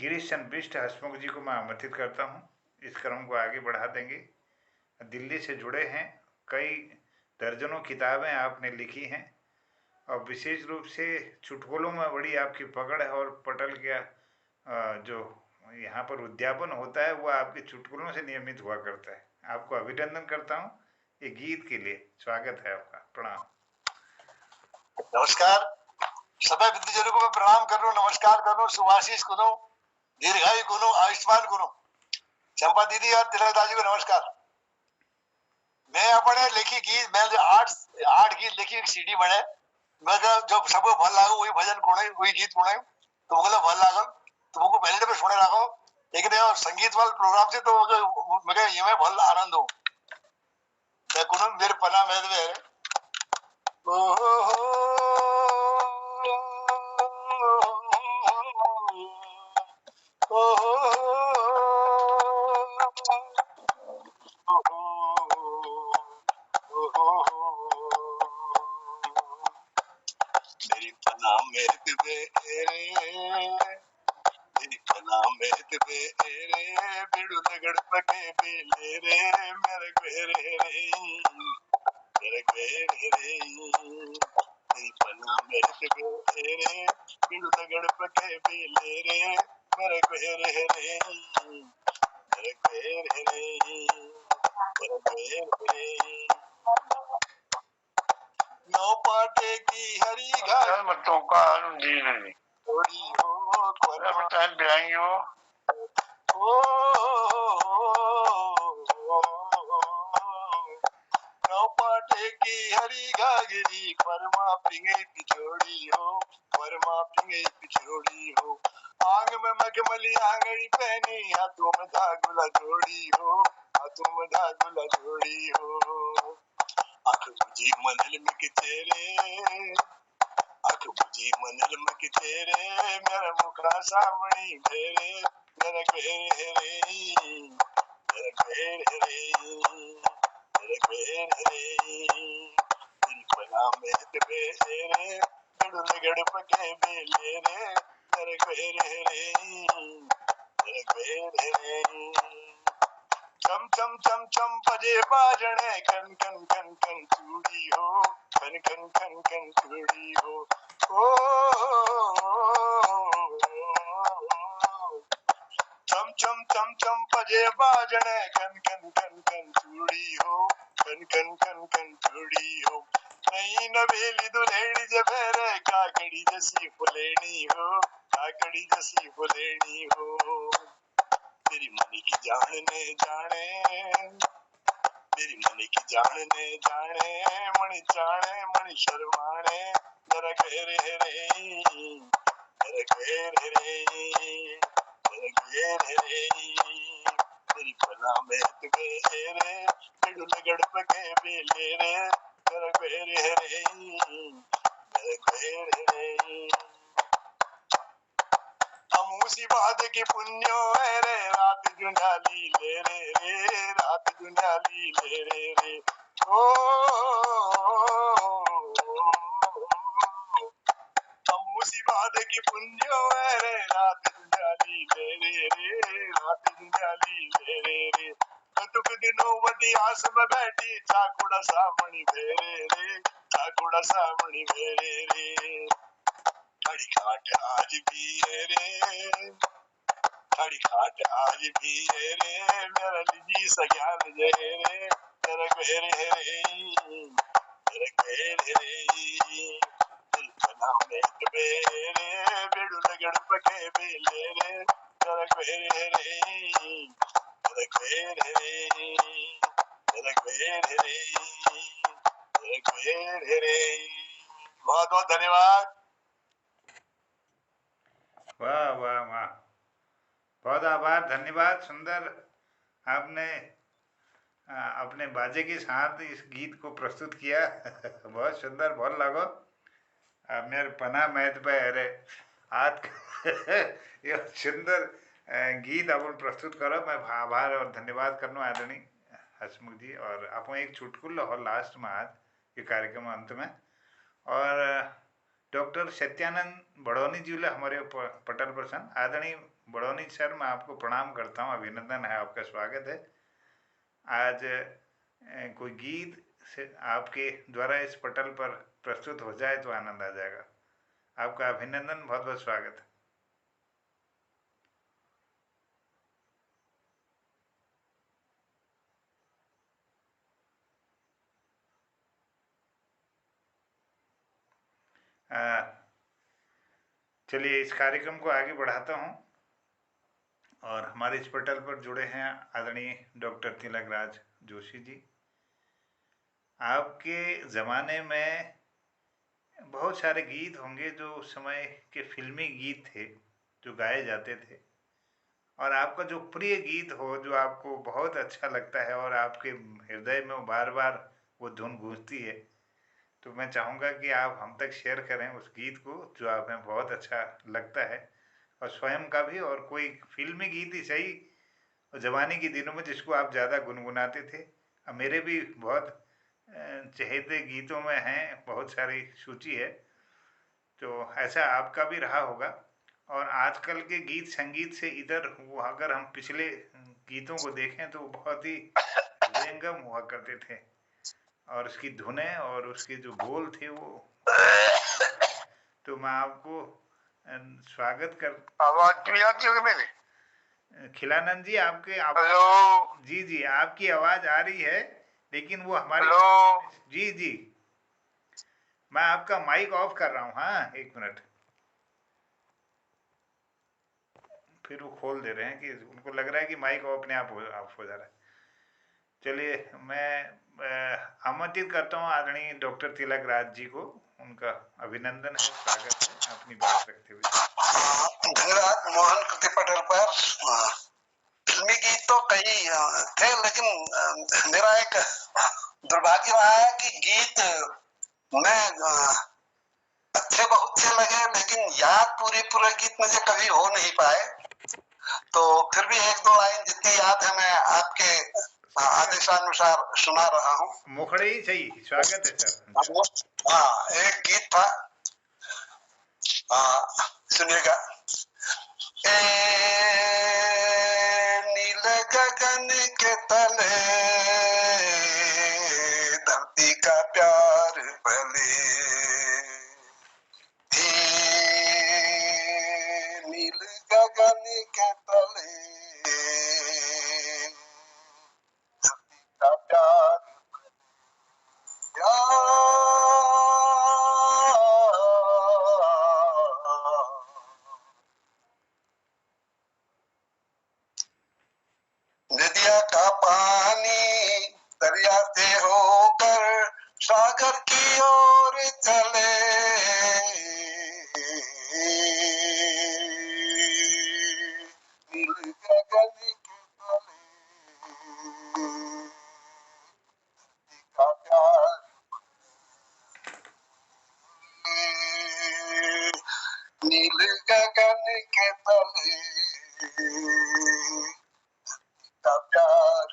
गिरीश चंद्र बिष्ट हसमुख जी को मैं आमंत्रित करता हूँ। इस क्रम को आगे बढ़ा देंगे। दिल्ली से जुड़े हैं, कई दर्जनों किताबें आपने लिखी हैं और विशेष रूप से चुटकुलों में बड़ी आपकी पकड़ है। और पटल का जो यहाँ पर उद्यापन होता है वो आपके चुटकुलों से नियमित हुआ करता है। आपको अभिनंदन करता हूँ ये गीत के लिए। स्वागत है आपका। प्रणाम। नमस्कार, सभी विद्याजनों को मैं प्रणाम कर रहा हूँ, नमस्कार कर रहा हूँ, शुभाशीष करूँ, दीर्घायु करूँ, आयुष्मान करूँ। चंपा दीदी और तिलक दादी को नमस्कार। मैं अपने लिखी गीत, मैं जो आठ गीत लिखी, एक सीडी बने, मैं जो सबको भल लागू वही भजन कोणे, वही गीत कोणे, तो मुझे भल लागल, तो मुझको पहले पे सुने रखो। लेकिन और संगीत वाले प्रोग्राम से तो मैं ये में भल आनंद हूँ। मैं कुछ मेरे पना में मेरी पना में बिड़ू लगड़ पके बेले रे मेरे घेरे रे मेरे घेरे रे तेरी पना में बिड़ू लगड़ पके बेले रे मेरे घेरे रे मेरे घेरे रे मेरे घेरे रे नौ पाटे की हरी घास मतों का नहीं थोड़ी हो टाइम पे आएंगे वो। नौ पाटे की हरी घाघरी परमा पिंगे पिछोड़ी हो परमा पिंगे पिछोड़ी हो आंग में मखमली आंगड़ी पहनी हाथों में धागुला जोड़ी हो हाथों में धागुला जोड़ी हो आंख बुझी मनल में के तेरे आंख बुझी मनल में के तेरे मेरा मुखड़ा सामने घेरे मेरा घेरे रे मेरा घेरे रे मेरा घेरे रे तेरी पना में तेरे गड़ पके बेले रे चम चम चम चम बजे बाजने कन कन कन कन चूड़ी हो, कन कन कन कन चूड़ी हो। ओ चम चम चम चम बजे बाजने कन कन कन कन चूड़ी हो, कन कन कन कन चूड़ी हो। नई नवेली दुल्हड़ी जे फेरे काकड़ी जैसी फुलेनी हो, काकड़ी जैसी फुलेनी हो। मेरी मनी की जान ने जाने, मेरी मनी की जान ने जाने, मणि जाने मणि शर्माने, जरा घेरे रे, जरा घेरे रे, जरा घेरे रे। मेरी पना में घेरे, पेड़ू लगड़ पके बेले रे, जरा घेरे रे, जरा घेरे रे। अमूसी बाद की पुण्यो है रे, रात जुंझाली ले रे, रात जुंझाली ले रे। ओ अमूसी बाद की पुण्यो है रे, रात जुंझाली ले रे, रात जुंझाली ले रे। कतुक दिनों वडी आस में बैठी, चाकुड़ा सामणी भेरे रे, चाकुड़ा सामणी भेरे रे। खड़ी खाट आज भी है रे, खड़ी खाट आज भी है रे, मेरा निजी सज्ञान जय रे, तेरा घेरे रे, तेरा घेरे रे। दिल बना में तुम्हेरे, बेड़ू लगड़ पके बेले रे, तेरा घेरे रे, तेरा घेरे रे, तेरा घेरे रे, तेरा घेरे रे। बहुत बहुत धन्यवाद। वाह वाह वाह, बहुत आभार, धन्यवाद। सुंदर आपने अपने बाजे के साथ इस गीत को प्रस्तुत किया। बहुत सुंदर, बहुत लागो। मेरे पना मैथ पे अरे आज ये सुंदर गीत अपन प्रस्तुत करो। मैं आभार और धन्यवाद करनो आदरणीय हसमुख जी। और आप एक चुटकुल और लास्ट में आज ये कार्यक्रम अंत में, और डॉक्टर सत्यानंद बड़ौनी जी हमारे पटल प्रसन्न। आदरणीय बड़ौनी सर, मैं आपको प्रणाम करता हूँ, अभिनंदन है, आपका स्वागत है। आज कोई गीत से आपके द्वारा इस पटल पर प्रस्तुत हो जाए तो आनंद आ जाएगा। आपका अभिनंदन, बहुत बहुत स्वागत है। चलिए इस कार्यक्रम को आगे बढ़ाता हूँ। और हमारे इस पटल पर जुड़े हैं आदरणीय डॉक्टर तिलक राज जोशी जी। आपके ज़माने में बहुत सारे गीत होंगे जो उस समय के फिल्मी गीत थे जो गाए जाते थे, और आपका जो प्रिय गीत हो जो आपको बहुत अच्छा लगता है और आपके हृदय में बार बार वो धुन गूंजती है, तो मैं चाहूँगा कि आप हम तक शेयर करें उस गीत को जो आप में बहुत अच्छा लगता है, और स्वयं का भी, और कोई फिल्मी गीत ही सही जवानी के दिनों में जिसको आप ज़्यादा गुनगुनाते थे। मेरे भी बहुत चहेते गीतों में हैं, बहुत सारी सूची है, तो ऐसा आपका भी रहा होगा। और आजकल के गीत संगीत से इधर वो अगर हम पिछले गीतों को देखें तो बहुत ही व्यंगम हुआ करते थे, और उसकी धुनें और उसके जो बोल थे वो। तो मैं आपको स्वागत कर। आवाज क्यों आती होगी मेरी? खिलानंद जी आपके हेलो जी आपकी आवाज आ रही है, लेकिन वो हमारी जी मैं आपका माइक ऑफ कर रहा हूँ। हाँ, एक मिनट। फिर वो खोल दे रहे हैं कि उनको लग रहा है कि माइक अपने आप ऑफ हो जा रहा है। चलिए मैं आमंत्रित करता हूँ आदरणीय डॉक्टर तिलक राज जी को। उनका अभिनंदन है, स्वागत है अपनी बात रखते हुए। धन्यवाद। मोहन कृति पटल पर फिल्मी गीत तो कई थे, लेकिन मेरा एक दुर्भाग्य रहा है कि गीत में अच्छे बहुत से लगे, लेकिन याद पूरे गीत मुझे कभी हो नहीं पाए। तो फिर भी एक दो लाइन जितनी याद है मैं आपके आदेशानुसार सुना रहा हूँ। मुखड़े ही सही, स्वागत है सर। हाँ, एक गीत था, सुनिएगा। नील गगन के तले धरती का प्यार पले, नील गगन के तले धरती का प्यार नदिया का पानी दरिया से होकर सागर की ओर चले, नील गगन के तले का प्यार, नील गगन के तले का प्यार,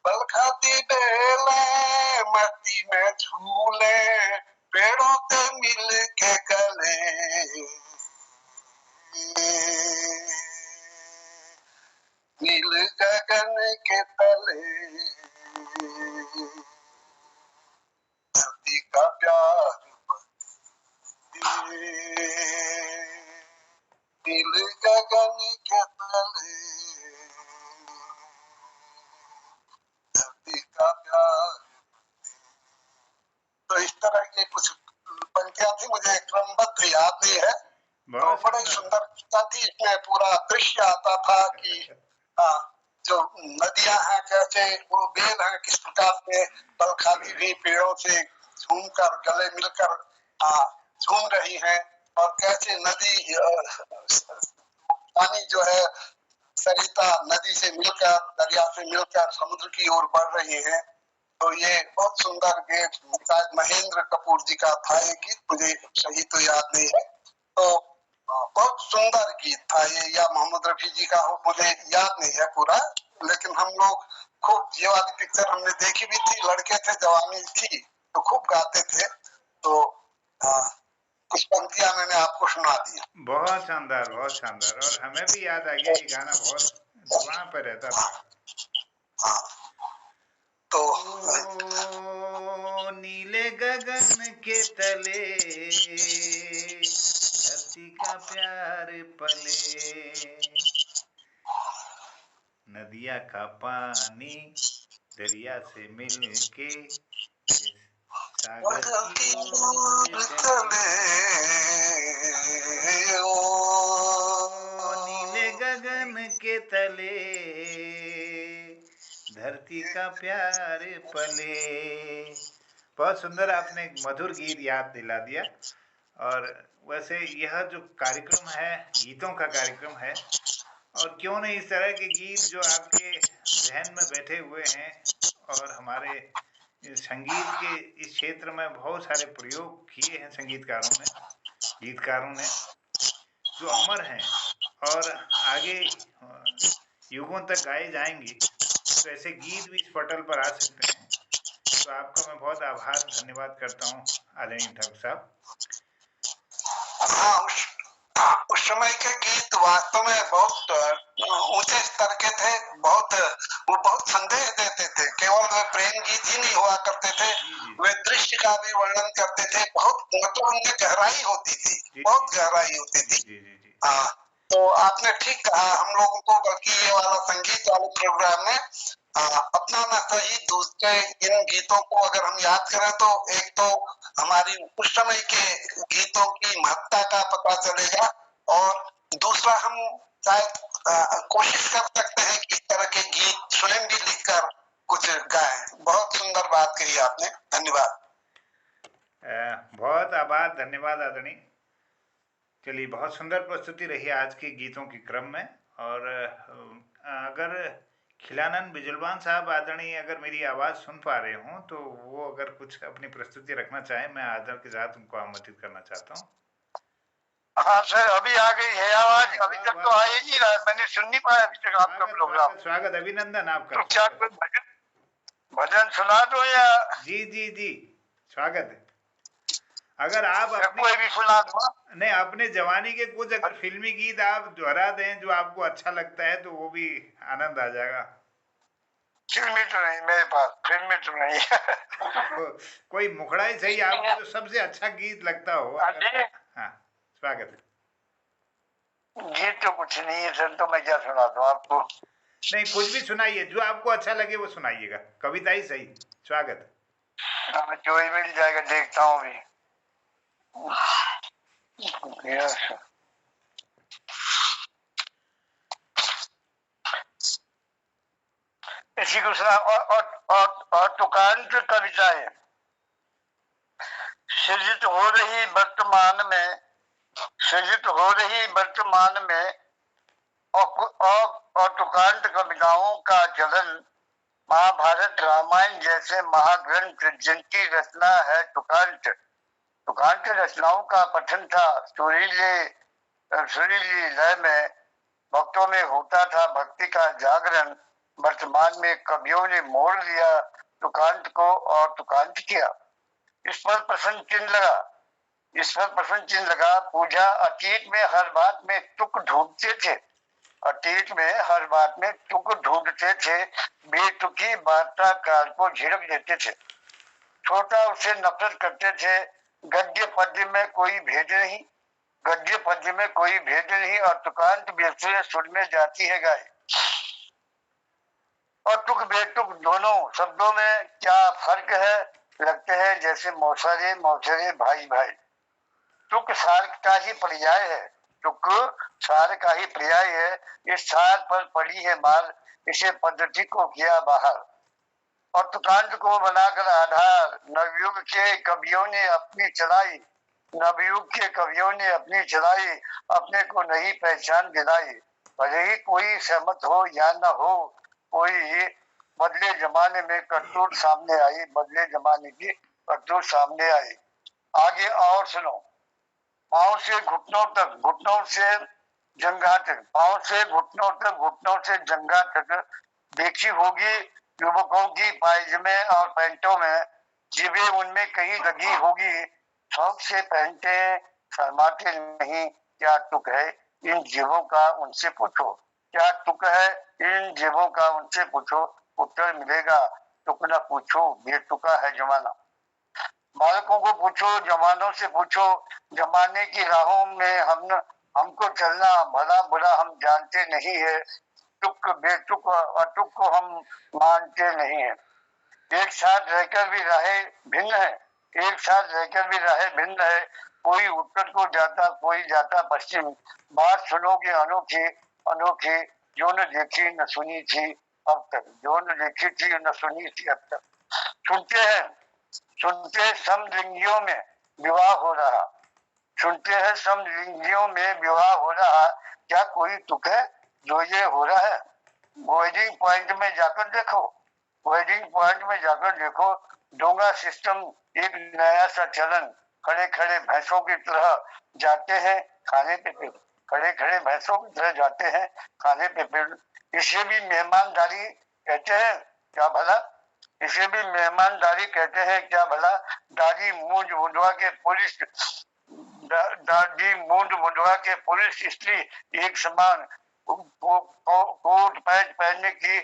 बल खाती बेले मस्ती में झूले पेड़ों के मिल के गले, नील गगन के तले धरती का प्यार, नील गगन के तले धरती का प्यार। तो इस तरह के कुछ पंक्तियां थी, मुझे क्रमबद्ध याद नहीं है, तो बड़े सुंदर थी। इसमें पूरा दृश्य आता था कि जो नदियां हैं कैसे वो बेल है किस प्रकार से बल खाती हुई पेड़ों से झूमकर गले मिलकर झूम रही हैं, और कैसे नदी पानी जो है सरिता नदी से मिलकर दरिया से मिलकर समुद्र की ओर बढ़ रही हैं। तो ये बहुत सुंदर गीत शायद महेंद्र कपूर जी का था ये गीत, मुझे सही तो याद नहीं है। तो बहुत सुंदर गीत था ये, या मोहम्मद रफी जी का हो, मुझे याद नहीं है पूरा, लेकिन हम लोग खूब ये वाली पिक्चर हमने देखी भी थी, लड़के थे जवानी थी तो खूब गाते थे। तो कुछ पंक्तियां मैंने आपको सुना दी। बहुत शानदार, बहुत शानदार, और हमें भी याद आ गया ये गाना बहुत वहां पर रहता था। तो नीले गगन के तले धरती का प्यार पले, नदिया का पानी दरिया से मिल के सागर की ओर चले, नीले गगन के तले धरती का प्यार पले। बहुत सुंदर, आपने एक मधुर गीत याद दिला दिया। और वैसे यह जो कार्यक्रम है गीतों का कार्यक्रम है, और क्यों नहीं इस तरह के गीत जो आपके जहन में बैठे हुए हैं, और हमारे संगीत के इस क्षेत्र में बहुत सारे प्रयोग किए हैं संगीतकारों ने, गीतकारों ने, जो अमर हैं और आगे युगों तक गाए जाएंगे। तो ऐसे गीत भी इस पटल पर आ सकते हैं। तो आपका मैं बहुत आभार धन्यवाद करता हूँ आदरणीय ठाकुर साहब। उस समय के गीत वास्तव में बहुत ऊंचे स्तर के थे, वो बहुत संदेश देते थे। केवल वे प्रेम गीत ही नहीं हुआ करते थे, वे दृश्य का भी वर्णन करते थे। बहुत मतलब उनमें गहराई होती थी, बहुत गहराई होती थी। तो आपने ठीक कहा, हम लोगों को बल्कि ये वाला संगीत वाले प्रोग्राम में अपनाना सही। दूसरे इन गीतों को अगर हम याद करें तो एक तो हमारी उस समय के गीतों की महत्ता का पता चलेगा, और दूसरा हम शायद कोशिश कर सकते हैं कि इस तरह के गीत स्वयं भी लिखकर कुछ गाएं। बहुत सुंदर बात कही आपने, धन्यवाद। बहुत आभार, धन्यवाद आदरणीय। चलिए, बहुत सुंदर प्रस्तुति रही आज के गीतों के क्रम में। और अगर खिलानंद बिजुलवान साहब आदरणीय अगर मेरी आवाज़ सुन पा रहे हों तो वो अगर कुछ अपनी प्रस्तुति रखना चाहें, मैं आदर के साथ उनको आमंत्रित करना चाहता हूँ। हाँ सर, अभी आ गई है आवाज, अभी तक तो आई नहीं रहा, मैंने सुन नहीं पाया अभी तक आपका प्रोग्राम। स्वागत, अभिनंदन आपका। तो क्या कोई भजन सुना दो या? जी जी जी, स्वागत है। अगर आप अपनी कोई भी सुना दूंगा। नहीं, अपने जवानी के कुछ अगर फिल्मी गीत आप दोहरा दें जो आपको अच्छा लगता है तो वो भी आनंद आ जाएगा। फिल्मी तो नहीं मेरे पास, फिल्मी तो नहीं तो कोई मुखड़ा ही सही आपको जो सबसे अच्छा गीत लगता हो अगर। हाँ, स्वागत है। गीत तो कुछ नहीं है सर, तो मैं क्या सुना दूं आपको? नहीं, कुछ भी सुनाइए, जो आपको अच्छा लगे वो सुनाइएगा, कविता ही सही। स्वागत है। जो ही मिल जाएगा देखता हूँ भी। इसी को सुना। और तुकांत कविताएं सृजित हो रही वर्तमान में, सृजित हो रही वर्तमान में और तुकांत कविताओं का चलन महाभारत रामायण जैसे महाग्रंथ जिनकी रचना है तुकांत। तुकांत रचनाओं का पठन था सुरीली लय में, भक्तों में होता था भक्ति का जागरण। वर्तमान में कवियों ने मोड़ लिया तुकांत को और तुकांत किया। इस पर प्रश्न चिन्ह लगा, इस पर प्रश्न चिन्ह लगा। पूजा अतीत में हर बात में तुक ढूंढते थे, अतीत में हर बात में तुक ढूंढते थे, बेतुकी वार्ताकार को झिड़क देते थे, छोटा उससे नफरत करते थे। गद्य पद्य में कोई भेद नहीं, गद्य पद्य में कोई भेद नहीं, और तुकांत बेसुरे सुर में जाती है गाय। और तुक बेतुक दोनों शब्दों में क्या फर्क है, लगते हैं जैसे मौसरे मौसरे भाई भाई। तुक सार का ही पर्याय है, तुक सार का ही पर्याय है। इस सार पर पड़ी है मार, इसे पद्धति को किया बाहर। और तुकांत को बनाकर आधार नवयुग के कवियों ने अपनी चलाई, नवयुग के कवियों ने अपनी चलाई, अपने को नहीं पहचान दिलाई। भले ही कोई सहमत हो या न हो, कोई बदले जमाने में करतूत सामने आई, बदले जमाने की करतूत सामने आई। आगे और सुनो। पांव से घुटनों तक, घुटनों से जंघा तक, पांव से घुटनों तक, घुटनों से जंघा तक देखी होगी युवकों की पायजामे और पैंटों में, जिभें उनमें कहीं लगी होगी। शौक से पहनते शर्माते नहीं, क्या तुक है इन जीवों का उनसे पूछो, क्या तुक है इन जीवों का उनसे पूछो, उत्तर मिलेगा तुक न पूछो, बेतुका है जमाना। बालकों को पूछो, जवानों से पूछो, जमाने की राहों में हमको चलना भला बुरा हम जानते नहीं है, तुक बेतुक अतुक को हम मानते नहीं है। एक साथ रहकर भी राहें भिन्न है, एक साथ रहकर भी राहें भिन्न है, कोई उत्तर को जाता कोई जाता पश्चिम। बात सुनोगे अनोखी अनोखी, जो न देखी न सुनी थी अब तक, जो न देखी थी न सुनी थी अब तक। सुनते समलिंगियों में विवाह हो रहा, सुनते हैं समलिंगियों में विवाह हो रहा, क्या कोई तुक है जो ये हो रहा है? वेडिंग पॉइंट में जाकर देखो, वेडिंग पॉइंट में जाकर देखो, डोंगा सिस्टम एक नया सा चलन। खड़े खड़े भैंसों की तरह जाते हैं खाने पे पेड़, खड़े खड़े भैंसों की तरह जाते हैं खाने पे पेड़। इसे भी मेहमानदारी कहते हैं क्या भला, इसे भी मेहमानदारी कहते हैं क्या भला। दाढ़ी मूंछ मुंडवा के पुलिस, दाढ़ी मूंछ मुंडवा के पुलिस स्त्री एक समान, कोट पैंट पहनने की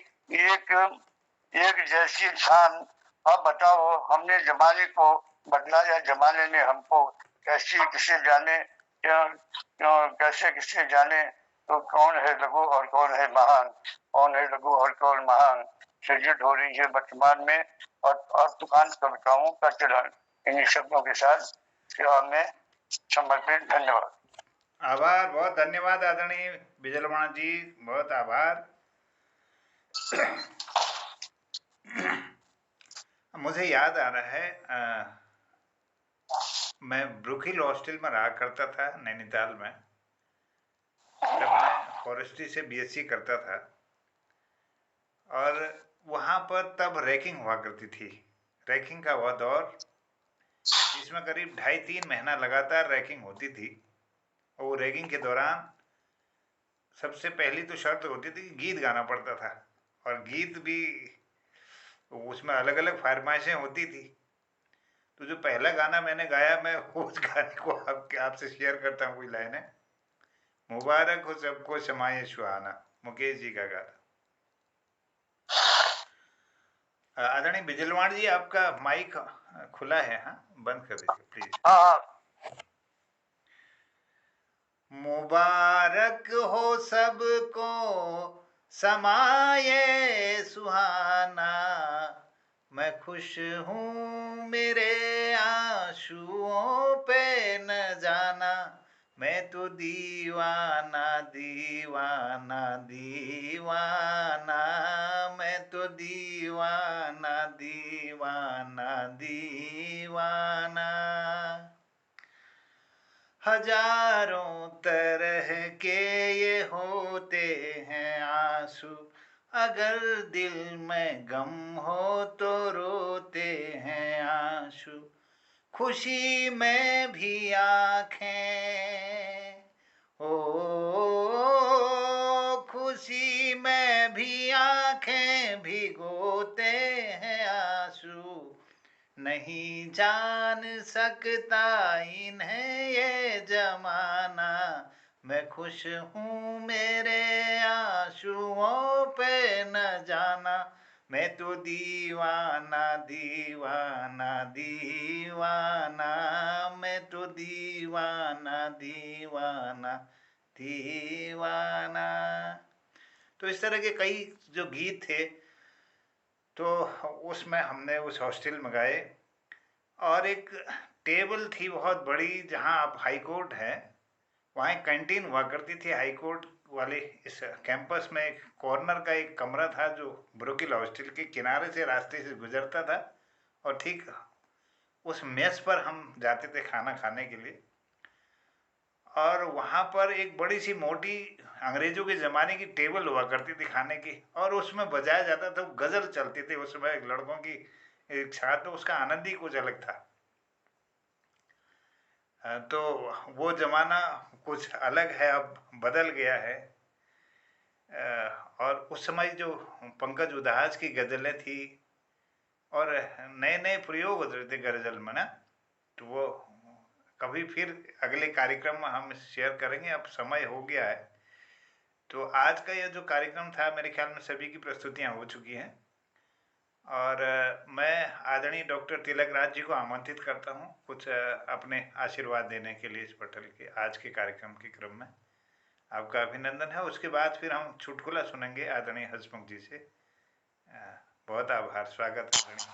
एक जैसी शान। अब बताओ हमने जमाने को बदला या जमाने ने हमको? कैसे किसे जाने, कैसे किसे जाने, तो कौन है लघु और कौन है महान, कौन है लघु और कौन महान। सृजित हो रही है वर्तमान में और तुकांत कविताओं का चलन। इन्हीं शब्दों के साथ सेवा में समर्पित। धन्यवाद। आभार, बहुत धन्यवाद आदरणीय बिजलवाणा जी, बहुत आभार। मुझे याद आ रहा है, मैं ब्रुक हिल हॉस्टल में रहा करता था नैनीताल में, तब मैं फॉरेस्ट्री से बीएससी करता था, और वहाँ पर तब रैकिंग हुआ करती थी। रैकिंग का वह दौर जिसमें करीब 2.5-3 महीना लगातार रैकिंग होती थी। और रैगिंग के दौरान सबसे पहली तो शर्त होती थी कि गीत गाना पड़ता था, और गीत भी उसमें अलग अलग फरमाइशें होती थी। तो जो पहला गाना मैंने गाया, मैं उस गाने को आपसे शेयर करता हूँ। कोई लाइन है, मुबारक हो सबको शमाए सुहाना, मुकेश जी का गाना। आदरणीय बिजलवाण जी, आपका माइक खुला है, हाँ बंद कर दीजिए प्लीज। मुबारक हो सबको समाये सुहाना, मैं खुश हूँ मेरे आंसुओं पे न जाना, मैं तो दीवाना दीवाना दीवाना, मैं तो दीवाना दीवाना दीवाना। हजारों तरह के ये होते हैं आंसू, अगर दिल में गम हो तो रोते हैं आंसू, खुशी में भी आंखें, ओ खुशी में भी आंखें भिगोते हैं आंसू, नहीं जान सकता इन्हें ये जमाना, मैं खुश हूँ मेरे आंसुओं पे न जाना, मैं तो दीवाना दीवाना दीवाना, मैं तो दीवाना दीवाना दीवाना। तो इस तरह के कई जो गीत थे, तो उसमें हमने उस हॉस्टल में गाए। और एक टेबल थी बहुत बड़ी, जहाँ आप हाई कोर्ट है, वहाँ एक कैंटीन हुआ करती थी हाई कोर्ट वाले इस कैंपस में। एक कॉर्नर का एक कमरा था जो ब्रुकिल हॉस्टल के किनारे से रास्ते से गुजरता था, और ठीक उस मेस पर हम जाते थे खाना खाने के लिए। और वहाँ पर एक बड़ी सी मोटी अंग्रेजों के ज़माने की टेबल हुआ करती थी खाने की, और उसमें बजाया जाता था, गज़ल चलती थी उस समय लड़कों की एक साथ, तो उसका आनंद ही कुछ अलग था। तो वो ज़माना कुछ अलग है, अब बदल गया है। और उस समय जो पंकज उधास की गज़लें थी और नए नए प्रयोग होते थे गज़ल में ना, तो वो कभी फिर अगले कार्यक्रम में हम शेयर करेंगे। अब समय हो गया है, तो आज का यह जो कार्यक्रम था, मेरे ख्याल में सभी की प्रस्तुतियां हो चुकी हैं, और मैं आदरणीय डॉक्टर तिलक राज जी को आमंत्रित करता हूं कुछ अपने आशीर्वाद देने के लिए इस पटल के आज के कार्यक्रम के क्रम में। आपका अभिनंदन है। उसके बाद फिर हम चुटकुला सुनेंगे आदरणीय हंसमुख जी से। बहुत आभार, स्वागत आदरणीय।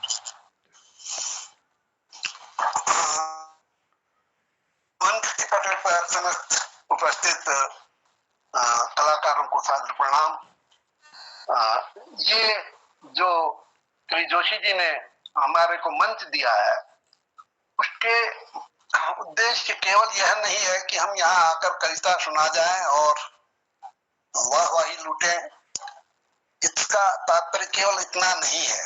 पटल पर समस्त उपस्थित कलाकारों को सादर प्रणाम। ये जो श्री जोशी जी ने हमारे को मंच दिया है, उसके उद्देश्य केवल यह नहीं है कि हम यहाँ आकर कविता सुना जाएं और वाहवाही लूटें। इसका तात्पर्य केवल इतना नहीं है।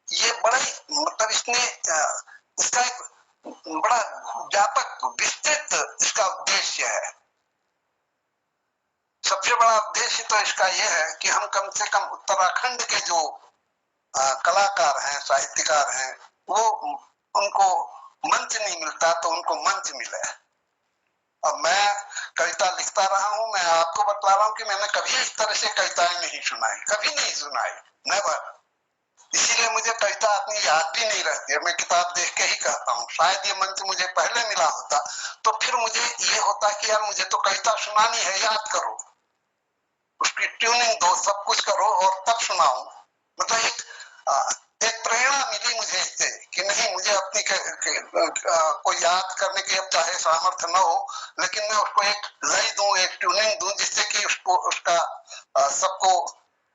ये बड़ा मतलब इसका एक बड़ा व्यापक विस्तृत इसका उद्देश्य है। सबसे बड़ा उद्देश्य तो इसका यह है कि हम कम से कम उत्तराखंड के जो कलाकार हैं, साहित्यकार हैं, वो उनको मंच नहीं मिलता तो उनको मंच मिले। अब मैं कविता लिखता रहा हूं, मैं आपको बता रहा हूं कि मैंने कभी इस तरह से कविताएं नहीं सुनाई, कभी नहीं सुनाई, नेवर। इसीलिए मुझे कविता अपनी याद भी नहीं रहती है। मैं किताब देख के ही कहता हूँ। शायद ये मंच मुझे पहले मिला होता तो फिर मुझे ये होता कि यार मुझे तो कविता सुनानी है, याद करो, उसकी ट्यूनिंग दो, सब कुछ करो और तब सुनाऊं। मतलब एक प्रेरणा मिली मुझे इससे कि नहीं, मुझे अपनी को याद करने की अब चाहे सामर्थ्य न हो, लेकिन मैं उसको एक लय दूं, एक ट्यूनिंग दूं, जिससे कि उसको उसका सबको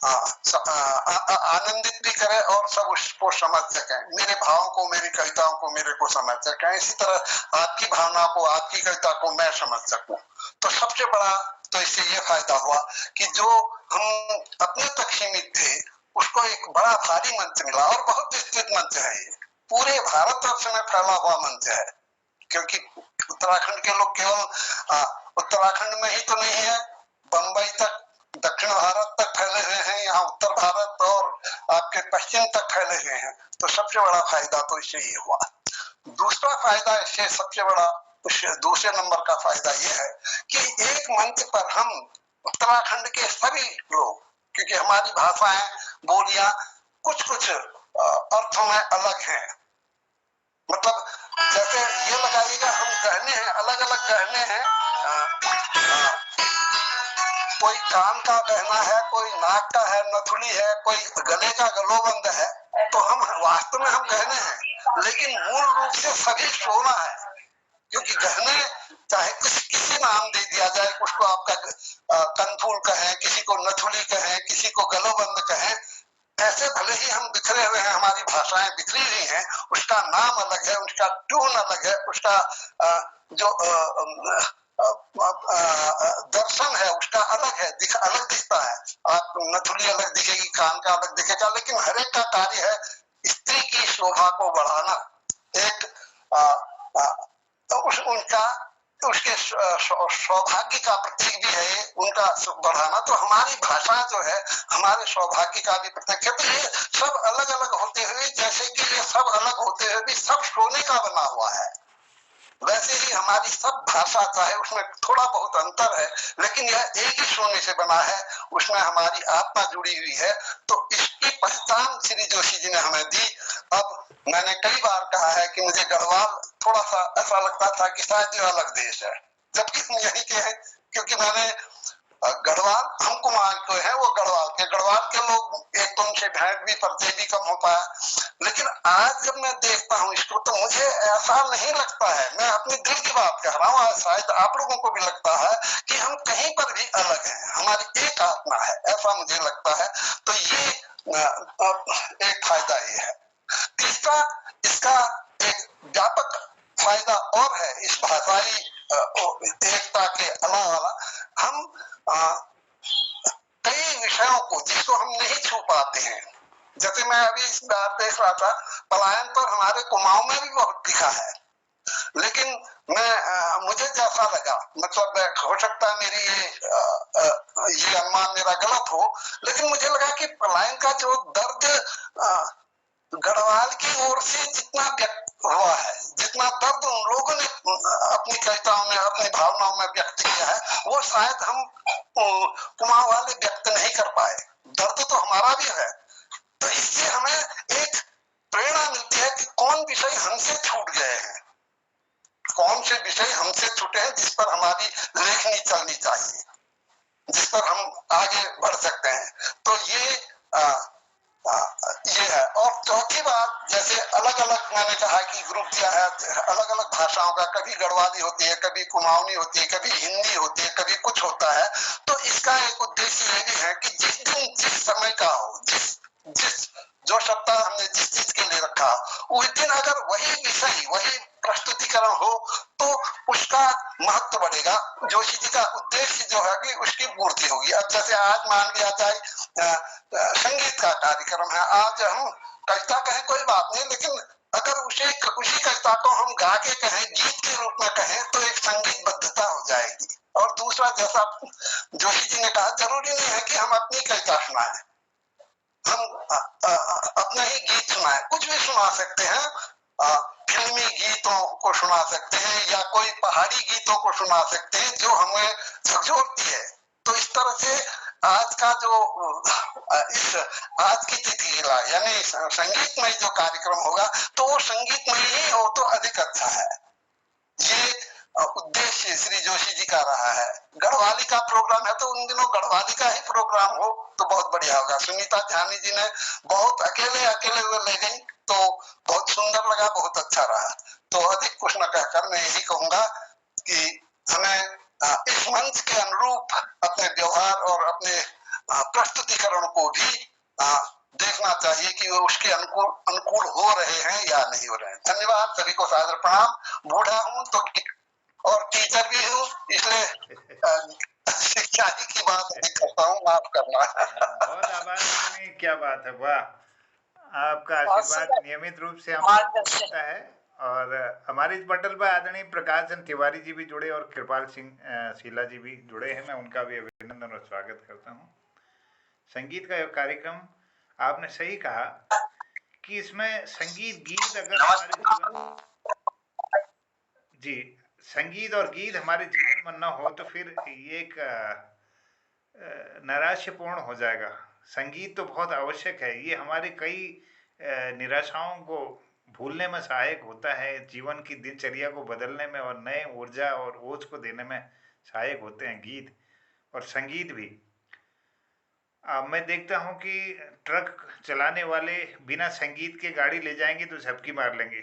आनंदित भी करे और सब उसको समझ सके, मेरे भावों को, मेरी कविताओं को, मेरे को समझ सके। इसी तरह आपकी भावनाओं को, आपकी कविता को मैं समझ सकूं। तो सबसे बड़ा तो इससे ये फायदा हुआ कि जो हम अपने तक सीमित थे उसको एक बड़ा भारी मंच मिला, और बहुत विस्तृत मंच है। ये पूरे भारतवर्ष में फैला हुआ मंच है, क्योंकि उत्तराखंड के लोग केवल उत्तराखंड में ही तो नहीं है, बंबई तक, दक्षिण भारत तक फैले हुए हैं, यहाँ उत्तर भारत और आपके पश्चिम तक फैले हुए हैं। तो सबसे बड़ा फायदा तो इससे ये हुआ। दूसरा फायदा इससे सबसे बड़ा दूसरे नंबर का फायदा ये है कि एक मंच पर हम उत्तराखंड के सभी लोग, क्योंकि हमारी भाषाएं बोलियां कुछ कुछ अर्थों में अलग हैं, मतलब जैसे ये लगाइएगा हम गहने हैं, अलग अलग गहने हैं, कोई कान का गहना है, कोई नाक का है, नथुली है, कोई गले का गलोबंद है, तो हम वास्तव में हम गहने हैं, लेकिन मूल रूप से सभी सोना है, क्योंकि गहने चाहे किसी नाम दे दिया जाए, उसको आपका कनफूल कहें, किसी को नथुली कहें, किसी को गलोबंद कहें, ऐसे भले ही हम बिखरे हुए हैं, हमारी भाषाएं बिखरी हुई हैं, उसका नाम अलग है, उसका ट्यून अलग है, उसका जो दर्शन है उसका अलग है, अलग दिखता है। आप नथुली अलग दिखेगी, कान का अलग दिखेगा, लेकिन हर एक का कार्य है स्त्री की शोभा को बढ़ाना, एक उनका उसके सौभाग्य का प्रतीक भी है उनका बढ़ाना। तो हमारी भाषा जो है हमारे सौभाग्य का भी प्रतीक है। तो ये सब अलग अलग होते हुए, जैसे कि ये सब अलग होते हुए भी सब सोने का बना हुआ है, वैसे ही हमारी सब भाषा चाहे उसमें थोड़ा बहुत अंतर है, लेकिन यह एक ही सोने से बना है, उसमें हमारी आत्मा जुड़ी हुई है। तो इसकी पहचान श्री जोशी जी ने हमें दी। अब मैंने कई बार कहा है कि मुझे गढ़वाल थोड़ा सा ऐसा लगता था कि शायद ये अलग देश है, जबकि हम यही के हैं, क्योंकि मैंने गढ़वाल हम कुमार को है, वो गढ़वाल के लोग एक तो उनसे भेंट भी परिचय भी कम हो पाया। लेकिन आज जब मैं देखता हूँ इसको तो मुझे ऐसा नहीं लगता है, मैं अपनी दिल की बात कह रहा हूँ, शायद आप लोगों को भी लगता है कि हम कहीं पर भी अलग हैं, हमारी एक आत्मा है, ऐसा मुझे लगता है। तो ये एक फायदा ये है। तीसरा इसका एक व्यापक फायदा और है, इस भाषाई एकता के अलावा हम कई विषयों को जिसको हम नहीं छू पाते हैं, जैसे मैं अभी इस बार देख रहा था, पलायन पर हमारे कुमाऊं में भी बहुत लिखा है, लेकिन मुझे जैसा लगा, मतलब हो सकता है मेरी ये अनुमान मेरा गलत हो, लेकिन मुझे लगा कि पलायन का जो दर्द गढ़वाल की ओर से जितना व्यक्त हुआ है, जितना दर्द उन लोगों ने अपनी कविताओं में, अपनी भावनाओं में व्यक्त किया है, वो शायद हम कुमाऊं वाले व्यक्त नहीं कर पाए। दर्द तो हमारा भी है। तो इससे हमें एक प्रेरणा मिलती है कि कौन विषय हमसे छूट गए हैं, कौन से विषय हमसे छूटे हैं जिस पर हमारी लेखनी चलनी चाहिए, जिस पर हम आगे बढ़ सकते हैं। तो ये है। और चौथी बात, जैसे अलग अलग मैंने कहा कि ग्रुप दिया है अलग अलग भाषाओं का, कभी गढ़वाली होती है, कभी कुमाऊनी होती है, कभी हिंदी होती है, कभी कुछ होता है। तो इसका एक उद्देश्य ये भी है कि जिस दिन जिस समय का हो, जिस जो सप्ताह हमने जिस चीज के लिए रखा, उस दिन अगर वही विषय, वही प्रस्तुतिकरण हो तो उसका महत्व बढ़ेगा, जोशी जी का उद्देश्य जो है कि उसकी पूर्ति होगी। अब जैसे आज मान लिया जाए संगीत का कार्यक्रम है, आज हम कविता कहें कोई बात नहीं, लेकिन अगर उसी कविता को हम गा के कहें, गीत के रूप में कहें, तो एक संगीतबद्धता हो जाएगी। और दूसरा, जैसा जोशी जी ने कहा, जरूरी नहीं है कि हम अपनी कविता सुनाएं, हम अपने ही गीत सुनाएं, कुछ भी सुना सकते हैं, फिल्मी गीतों को सुना सकते हैं या कोई पहाड़ी गीतों को सुना सकते हैं जो हमें झकझोरती है। तो इस तरह से आज का जो आज की तिथि यानी संगीतमय जो कार्यक्रम होगा, तो वो संगीतमय ही हो तो अधिक अच्छा है। ये उद्देश्य श्री जोशी जी का रहा है। गढ़वाली का प्रोग्राम है तो उन दिनों गढ़वाली का ही प्रोग्राम हो तो बहुत बढ़िया होगा। सुनीता ध्यानी जी ने बहुत अकेले ले गई तो बहुत सुंदर लगा, बहुत अच्छा रहा। तो अधिक कुछ न कहकर मैं यही कहूंगा कि हमें इस मंच के अनुरूप अपने व्यवहार और अपने प्रस्तुतिकरण को भी देखना चाहिए कि वो उसके अनुकूल हो रहे हैं या नहीं हो रहे हैं। धन्यवाद, सभी को सादर प्रणाम। बूढ़ा हूँ तो और टीचर भी हूँ, इसलिए शिक्षा ही की बात नहीं करता हूँ, माफ करना। बहुत आभार। क्या बात है, वाह! आपका आशीर्वाद नियमित रूप से हमारा होता है। और हमारे इस पटल पर आदरणीय प्रकाश चंद्र तिवारी जी भी जुड़े और कृपाल सिंह शीला जी भी जुड़े हैं। मैं उनका भी अभिनंदन और स्वागत करता हूँ। संगीत का कार्यक्रम, आपने सही कहा कि इसमें संगीत गीत अगर हमारे जीवन जी, संगीत और गीत हमारे जीवन में न हो तो फिर ये एक नैराश्यपूर्ण हो जाएगा। संगीत तो बहुत आवश्यक है, ये हमारे कई निराशाओं को भूलने में सहायक होता है, जीवन की दिनचर्या को बदलने में और नए ऊर्जा और ओज को देने में सहायक होते हैं गीत और संगीत भी। मैं देखता हूँ कि ट्रक चलाने वाले बिना संगीत के गाड़ी ले जाएंगे तो झपकी मार लेंगे,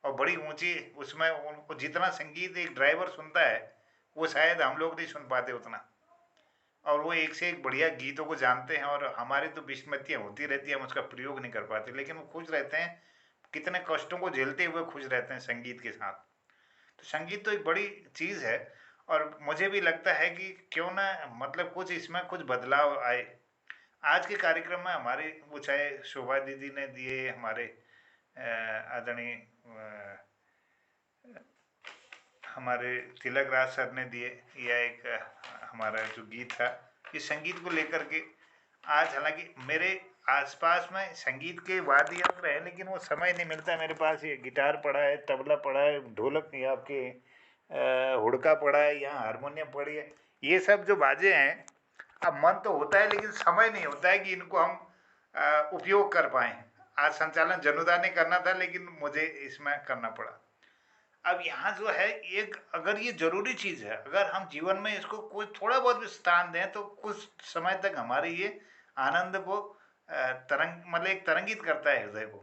और बड़ी ऊंची उसमें उनको जितना संगीत एक ड्राइवर सुनता है वो शायद हम लोग नहीं सुन पाते उतना, और वो एक से एक बढ़िया गीतों को जानते हैं, और हमारी तो विस्मृतियाँ होती रहती है, हम उसका प्रयोग नहीं कर पाते, लेकिन वो खुश रहते हैं, कितने कष्टों को झेलते हुए खुश रहते हैं संगीत के साथ। तो संगीत तो एक बड़ी चीज़ है, और मुझे भी लगता है कि क्यों ना मतलब कुछ इसमें कुछ बदलाव आए। आज के कार्यक्रम में हमारे वो चाहे शोभा दीदी ने दिए, हमारे आदरणीय हमारे तिलक राज सर ने दिए, या एक हमारा जो गीत था, इस संगीत को लेकर के आज हालांकि मेरे आसपास में संगीत के वाद्य यंत्र हैं, लेकिन वो समय नहीं मिलता मेरे पास। ये गिटार पड़ा है, तबला पड़ा है, ढोलक नहीं आपके हुड़का पड़ा है, यहाँ हारमोनियम पड़ी है, ये सब जो बाजे हैं, अब मन तो होता है लेकिन समय नहीं होता है कि इनको हम उपयोग कर पाएँ। आज संचालन जनुदा ने करना था लेकिन मुझे इसमें करना पड़ा। अब यहाँ जो है एक, अगर ये जरूरी चीज़ है, अगर हम जीवन में इसको कोई थोड़ा बहुत भी स्थान दें तो कुछ समय तक हमारे ये आनंद को तरंग मतलब एक तरंगित करता है हृदय को।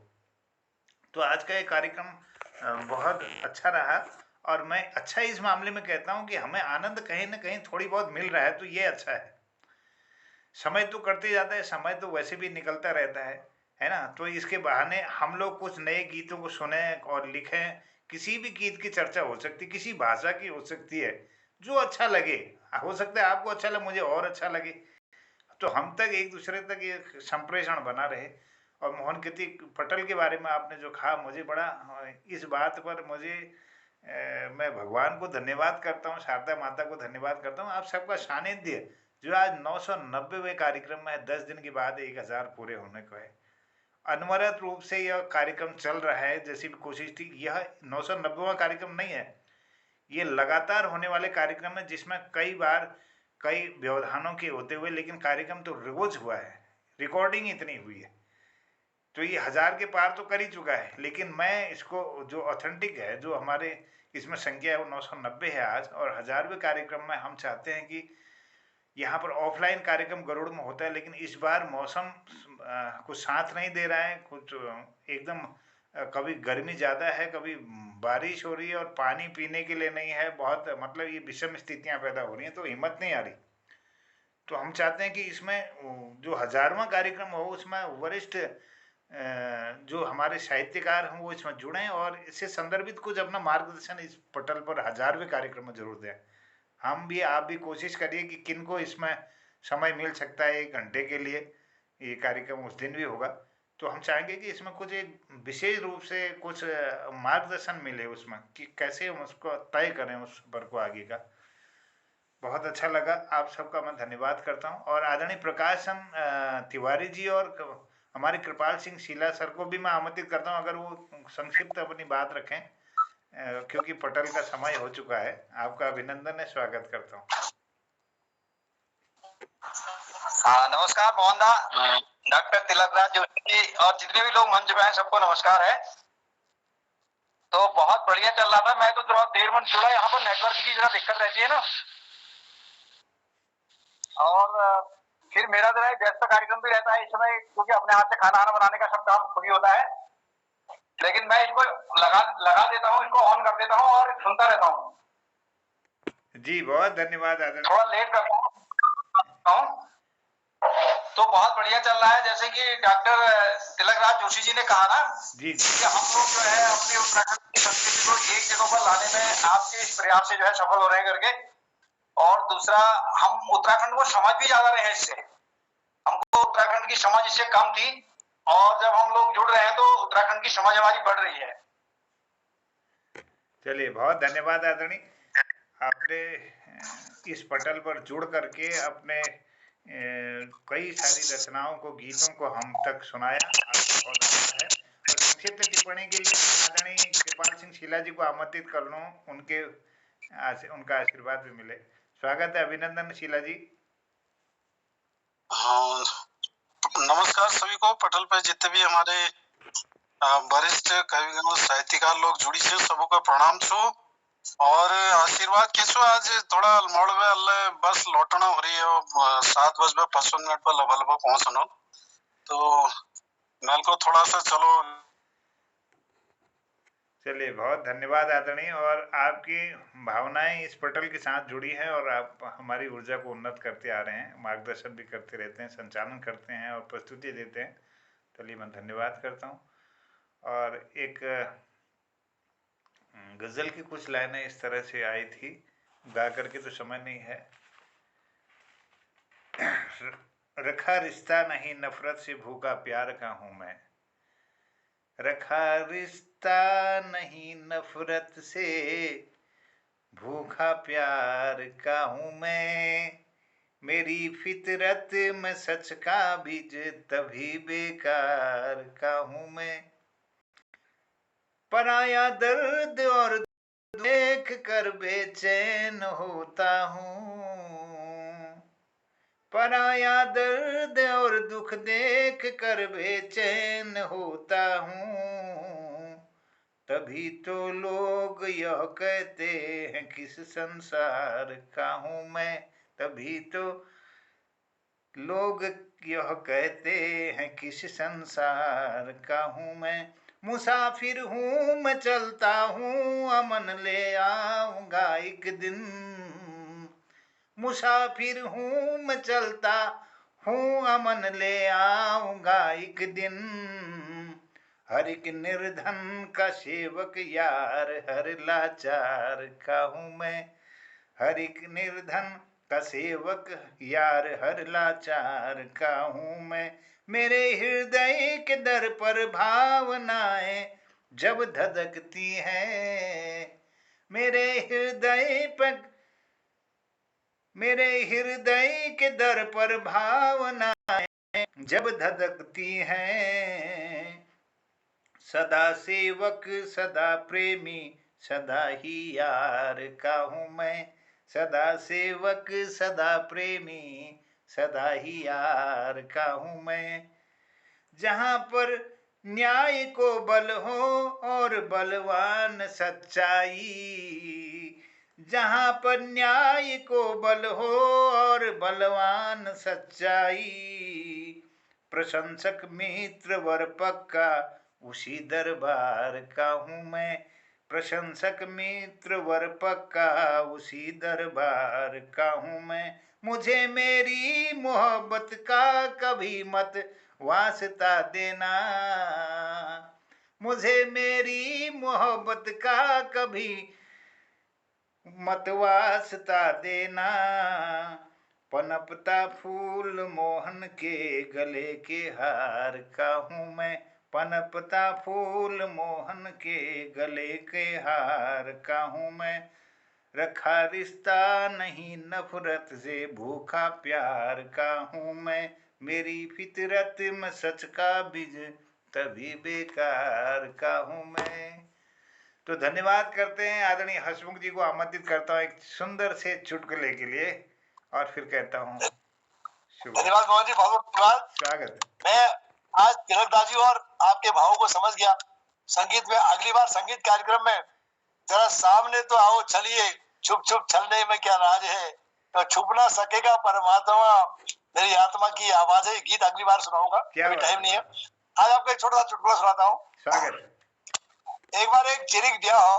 तो आज का ये कार्यक्रम बहुत अच्छा रहा, और मैं अच्छा इस मामले में कहता हूँ कि हमें आनंद कहीं ना कहीं थोड़ी बहुत मिल रहा है, तो ये अच्छा है। समय तो करते जाता है, समय तो वैसे भी निकलता रहता है ना। तो इसके बहाने हम लोग कुछ नए गीतों को सुने और लिखें, किसी भी गीत की चर्चा हो सकती है, किसी भाषा की हो सकती है, जो अच्छा लगे। हो सकता है आपको अच्छा लगे, मुझे और अच्छा लगे, तो हम तक एक दूसरे तक ये संप्रेषण बना रहे। और मोहन कृति पटल के बारे में आपने जो कहा, मुझे बड़ा इस बात पर मुझे मैं भगवान को धन्यवाद करता हूँ, शारदा माता को धन्यवाद करता हूँ, आप सबका सानिध्य जो आज 990वें कार्यक्रम में 10 दिन के बाद 1000 पूरे होने को है। अनवरत रूप से यह कार्यक्रम चल रहा है, जैसी भी कोशिश थी। यह 990वां कार्यक्रम नहीं है, ये लगातार होने वाले कार्यक्रम है, जिसमें कई बार कई व्यवधानों के होते हुए, लेकिन कार्यक्रम तो रोज हुआ है, रिकॉर्डिंग इतनी हुई है, तो ये 1000 के पार तो कर ही चुका है। लेकिन मैं इसको जो ऑथेंटिक है, जो हमारे इसमें संख्या है, वो 990 है आज। और 1000वें कार्यक्रम में हम चाहते हैं कि यहाँ पर ऑफलाइन कार्यक्रम गरुड़ में होता है, लेकिन इस बार मौसम कुछ साथ नहीं दे रहा है, कुछ एकदम कभी गर्मी ज़्यादा है, कभी बारिश हो रही है, और पानी पीने के लिए नहीं है, बहुत मतलब ये विषम स्थितियाँ पैदा हो रही हैं, तो हिम्मत नहीं आ रही। तो हम चाहते हैं कि इसमें जो 1000वां कार्यक्रम हो, उसमें वरिष्ठ जो हमारे साहित्यकार हैं वो इसमें जुड़ें, और इससे संदर्भित कुछ अपना मार्गदर्शन इस पटल पर 1000वें कार्यक्रम में जरूर दें। हम भी, आप भी कोशिश करिए कि किनको इसमें समय मिल सकता है 1 घंटे के लिए, ये कार्यक्रम उस दिन भी होगा, तो हम चाहेंगे कि इसमें कुछ एक विशेष रूप से कुछ मार्गदर्शन मिले उसमें, कि कैसे हम उसको तय करें उस सफर को आगे का। बहुत अच्छा लगा, आप सबका मैं धन्यवाद करता हूँ। और आदरणीय प्रकाश तिवारी जी और हमारे कृपाल सिंह शीला सर को भी मैं आमंत्रित करता हूँ, अगर वो संक्षिप्त अपनी बात रखें, क्योंकि पटल का समय हो चुका है। आपका अभिनंदन है, स्वागत करता हूँ। नमस्कार मोहनदा, डॉक्टर तिलक राज जोशी और जितने भी लोग मंच पे हैं, सबको नमस्कार है। तो बहुत बढ़िया चल रहा था, मैं तो थोड़ा देर में जुड़ा, यहाँ पर नेटवर्क की जरा दिक्कत रहती है ना, और फिर मेरा जरा व्यस्त कार्यक्रम भी रहता है इस समय, क्योंकि अपने हाथ से खाना बनाने का सब काम खुद ही होता है। लेकिन मैं इसको लगा देता हूँ, इसको ऑन कर देता हूँ और सुनता रहता हूँ। जी बहुत धन्यवाद। थोड़ा लेट करता हूँ, तो बहुत बढ़िया चल रहा है। जैसे कि डॉक्टर तिलक राज जोशी जी ने कहा ना जी, कि हम लोग जो है अपनी उत्तराखंड की संस्कृति को एक जगह पर लाने में आपके इस प्रयास से जो है सफल हो रहे हैं करके, और दूसरा हम उत्तराखंड को समझ भी ज्यादा रहे हैं इससे। हमको उत्तराखंड की समझ इससे कम थी, और जब हम लोग जुड़ रहे हैं तो उत्तराखंड की समझ हमारी बढ़ रही है। चलिए, बहुत धन्यवाद आदरणीय, आपने इस पटल पर जुड़ करके अपने कई सारी रचनाओं को, गीतों को हम तक सुनाया। आपका बहुत अच्छा है। संक्षिप्त टिप्पणी के लिए आदरणीय कृपाल सिंह शीला जी को आमंत्रित कर लूं, उनका आशीर्वाद भी मिले। स्वागत है, अभिनंदन शीला जी। हाँ, नमस्कार सभी को। पटल पे जितने भी हमारे वरिष्ठ कविगण साहित्यकार लोग जुड़ी छे सबको प्रणाम छो और आशीर्वाद के छो। आज थोड़ा मोड़ में अल्ले बस लौटना हो रही है, 7:55 पर लगभग पहुंचना, तो मेल को थोड़ा सा चलिए, बहुत धन्यवाद आदरणीय। और आपकी भावनाएं इस पटल के साथ जुड़ी हैं और आप हमारी ऊर्जा को उन्नत करते आ रहे हैं, मार्गदर्शन भी करते रहते हैं, संचालन करते हैं और प्रस्तुति देते हैं। चलिए, मैं धन्यवाद करता हूँ। और एक गज़ल की कुछ लाइनें इस तरह से आई थी, गा करके तो समय नहीं है। रखा रिश्ता नहीं नफरत से, भूखा प्यार का हूँ मैं। रखा रिश्ता नहीं नफरत से, भूखा प्यार का हूँ मैं। मेरी फितरत में सच का बीज, तभी बेकार का हूँ मैं। पराया दर्द और देख कर बेचैन होता हूँ। पराया दर्द और दुख देख कर बेचैन होता हूँ। तभी तो लोग यह कहते हैं किस संसार का हूँ मैं। तभी तो लोग यह कहते हैं किस संसार का हूँ मैं। मुसाफिर हूँ मैं चलता हूँ, अमन ले आऊंगा एक दिन। मुसाफिर हूँ मैं चलता हूँ, अमन ले आऊंगा एक दिन। हर एक निर्धन का सेवक यार, हर लाचार का हूँ मैं। हर एक निर्धन का सेवक यार, हर लाचार का हूँ मैं। मेरे हृदय के दर पर भावनाएं जब धधकती हैं, मेरे हृदय के दर पर भावनाएं जब धधकती हैं। सदा सेवक सदा प्रेमी सदा ही यार का हूँ मैं। सदा सेवक सदा प्रेमी सदा ही यार का हूँ मैं। जहाँ पर न्याय को बल हो और बलवान सच्चाई, जहाँ पर न्याय को बल हो और बलवान सच्चाई। प्रशंसक मित्र वर पक्का उसी दरबार का हूँ मैं। प्रशंसक मित्र वर पक्का उसी दरबार का हूँ मैं। मुझे मेरी मोहब्बत का कभी मत वास्ता देना। मुझे मेरी मोहब्बत का कभी मत वास्ता देना। पनपता फूल मोहन के गले के हार का हूँ मैं। पनपता फूल मोहन के गले के हार का हूँ मैं। रखा रिश्ता नहीं नफरत से, भूखा प्यार का हूँ मैं। मेरी फितरत में सच का बीज, तभी बेकार का हूँ मैं। तो धन्यवाद करते हैं। आदरणीय हसमुख जी को आमंत्रित करता हूँ एक सुंदर से चुटकुले के लिए और फिर कहता हूँ धन्यवाद मोहन जी, बहुत बहुत धन्यवाद। स्वागत। मैं आज तिलकदास जी और आपके भावों को समझ गया। संगीत में अगली बार संगीत कार्यक्रम में जरा सामने तो आओ चलिए, छुप छुप छलने में क्या राज है, तो छुप ना सकेगा परमात्मा, मेरी आत्मा की आवाज है। गीत अगली बार सुनाऊंगा, अभी टाइम नहीं है। आज आपको एक छोटा सा चुटकुला सुनाता हूँ। स्वागत। एक बार एक चिरिक दिया हो,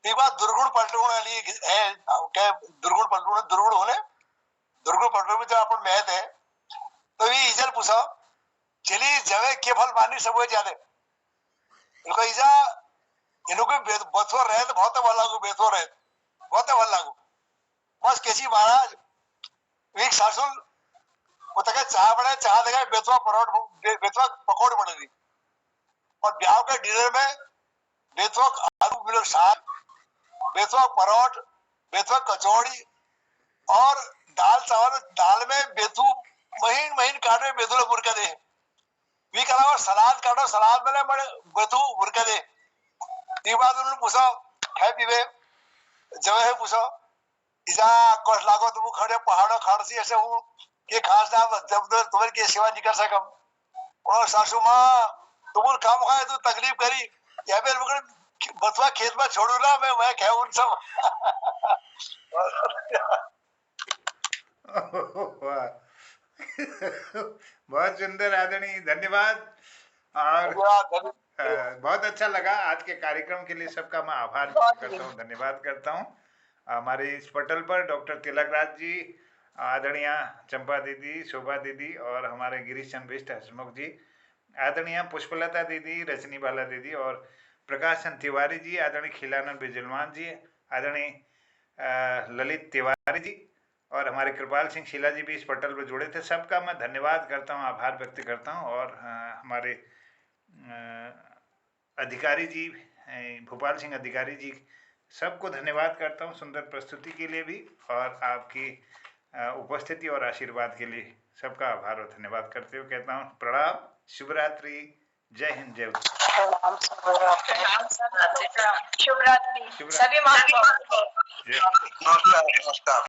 एक बार दुर्गुण पलटुण है, दुर्गुण पलटुण दुर्गुण होने दुर्गुण पलटुण में जब अपन महत है तो ये इजल पूछा चली जवे के फल मानी सब हुए ज्यादा इनको इजा इनको बथो रहे तो बहुत भल लागू, बेथो रहे बहुत भल लागू। बस केसी महाराज एक सासुल वो तक चाह बने, चाह देगा बेथवा पकौड़े बने थी और ब्याह के डिनर में बेथवा आलू मिलो साग, बेथवा परोठ, बेथवा कचौड़ी और दाल चावल। दाल में बेथू महीन महीन काटे बेथू मुर्गा दे। वी करावा सलाद काढो सलाद में बड़े बधु उरके दे ती बाद उन्होंने पूछा खाए पीवे जब है पूछा इजा कोस लागो तुम खड़े पहाड़ों खाड़ सी ऐसे हूँ कि खास ना जब तो तुम्हारी की सेवा नहीं कर सकम और सासू माँ तुम काम खाए तो तकलीफ करी या फिर बथुआ खेत में छोड़ू ना मैं कह उन सब बहुत सुंदर आदरणीय, धन्यवाद। और बहुत अच्छा लगा आज के कार्यक्रम के लिए सबका मैं आभार करता हूँ, धन्यवाद करता हूँ। हमारे इस पटल पर डॉक्टर तिलक राज जी, आदरणीय चंपा दीदी, शोभा दीदी और हमारे गिरीश चंद्र बिष्ट, हसमुख जी, आदरणीय पुष्पलता दीदी, रजनी बाला दीदी और प्रकाश चंद तिवारी जी, आदरणीय खिलानंद बिजलमान जी, आदरणीय ललित तिवारी जी और हमारे कृपाल सिंह शीला जी भी इस पटल पर जुड़े थे। सबका मैं धन्यवाद करता हूँ, आभार व्यक्त करता हूँ। और हमारे अधिकारी जी, भोपाल सिंह अधिकारी जी, सबको धन्यवाद करता हूँ सुंदर प्रस्तुति के लिए भी और आपकी उपस्थिति और आशीर्वाद के लिए सबका आभार और धन्यवाद करते हुए कहता हूँ प्रणाम, शुभरात्रि, जय हिंद, जय उत्तराखंड। शुभरात्रि सभी। नमस्कार।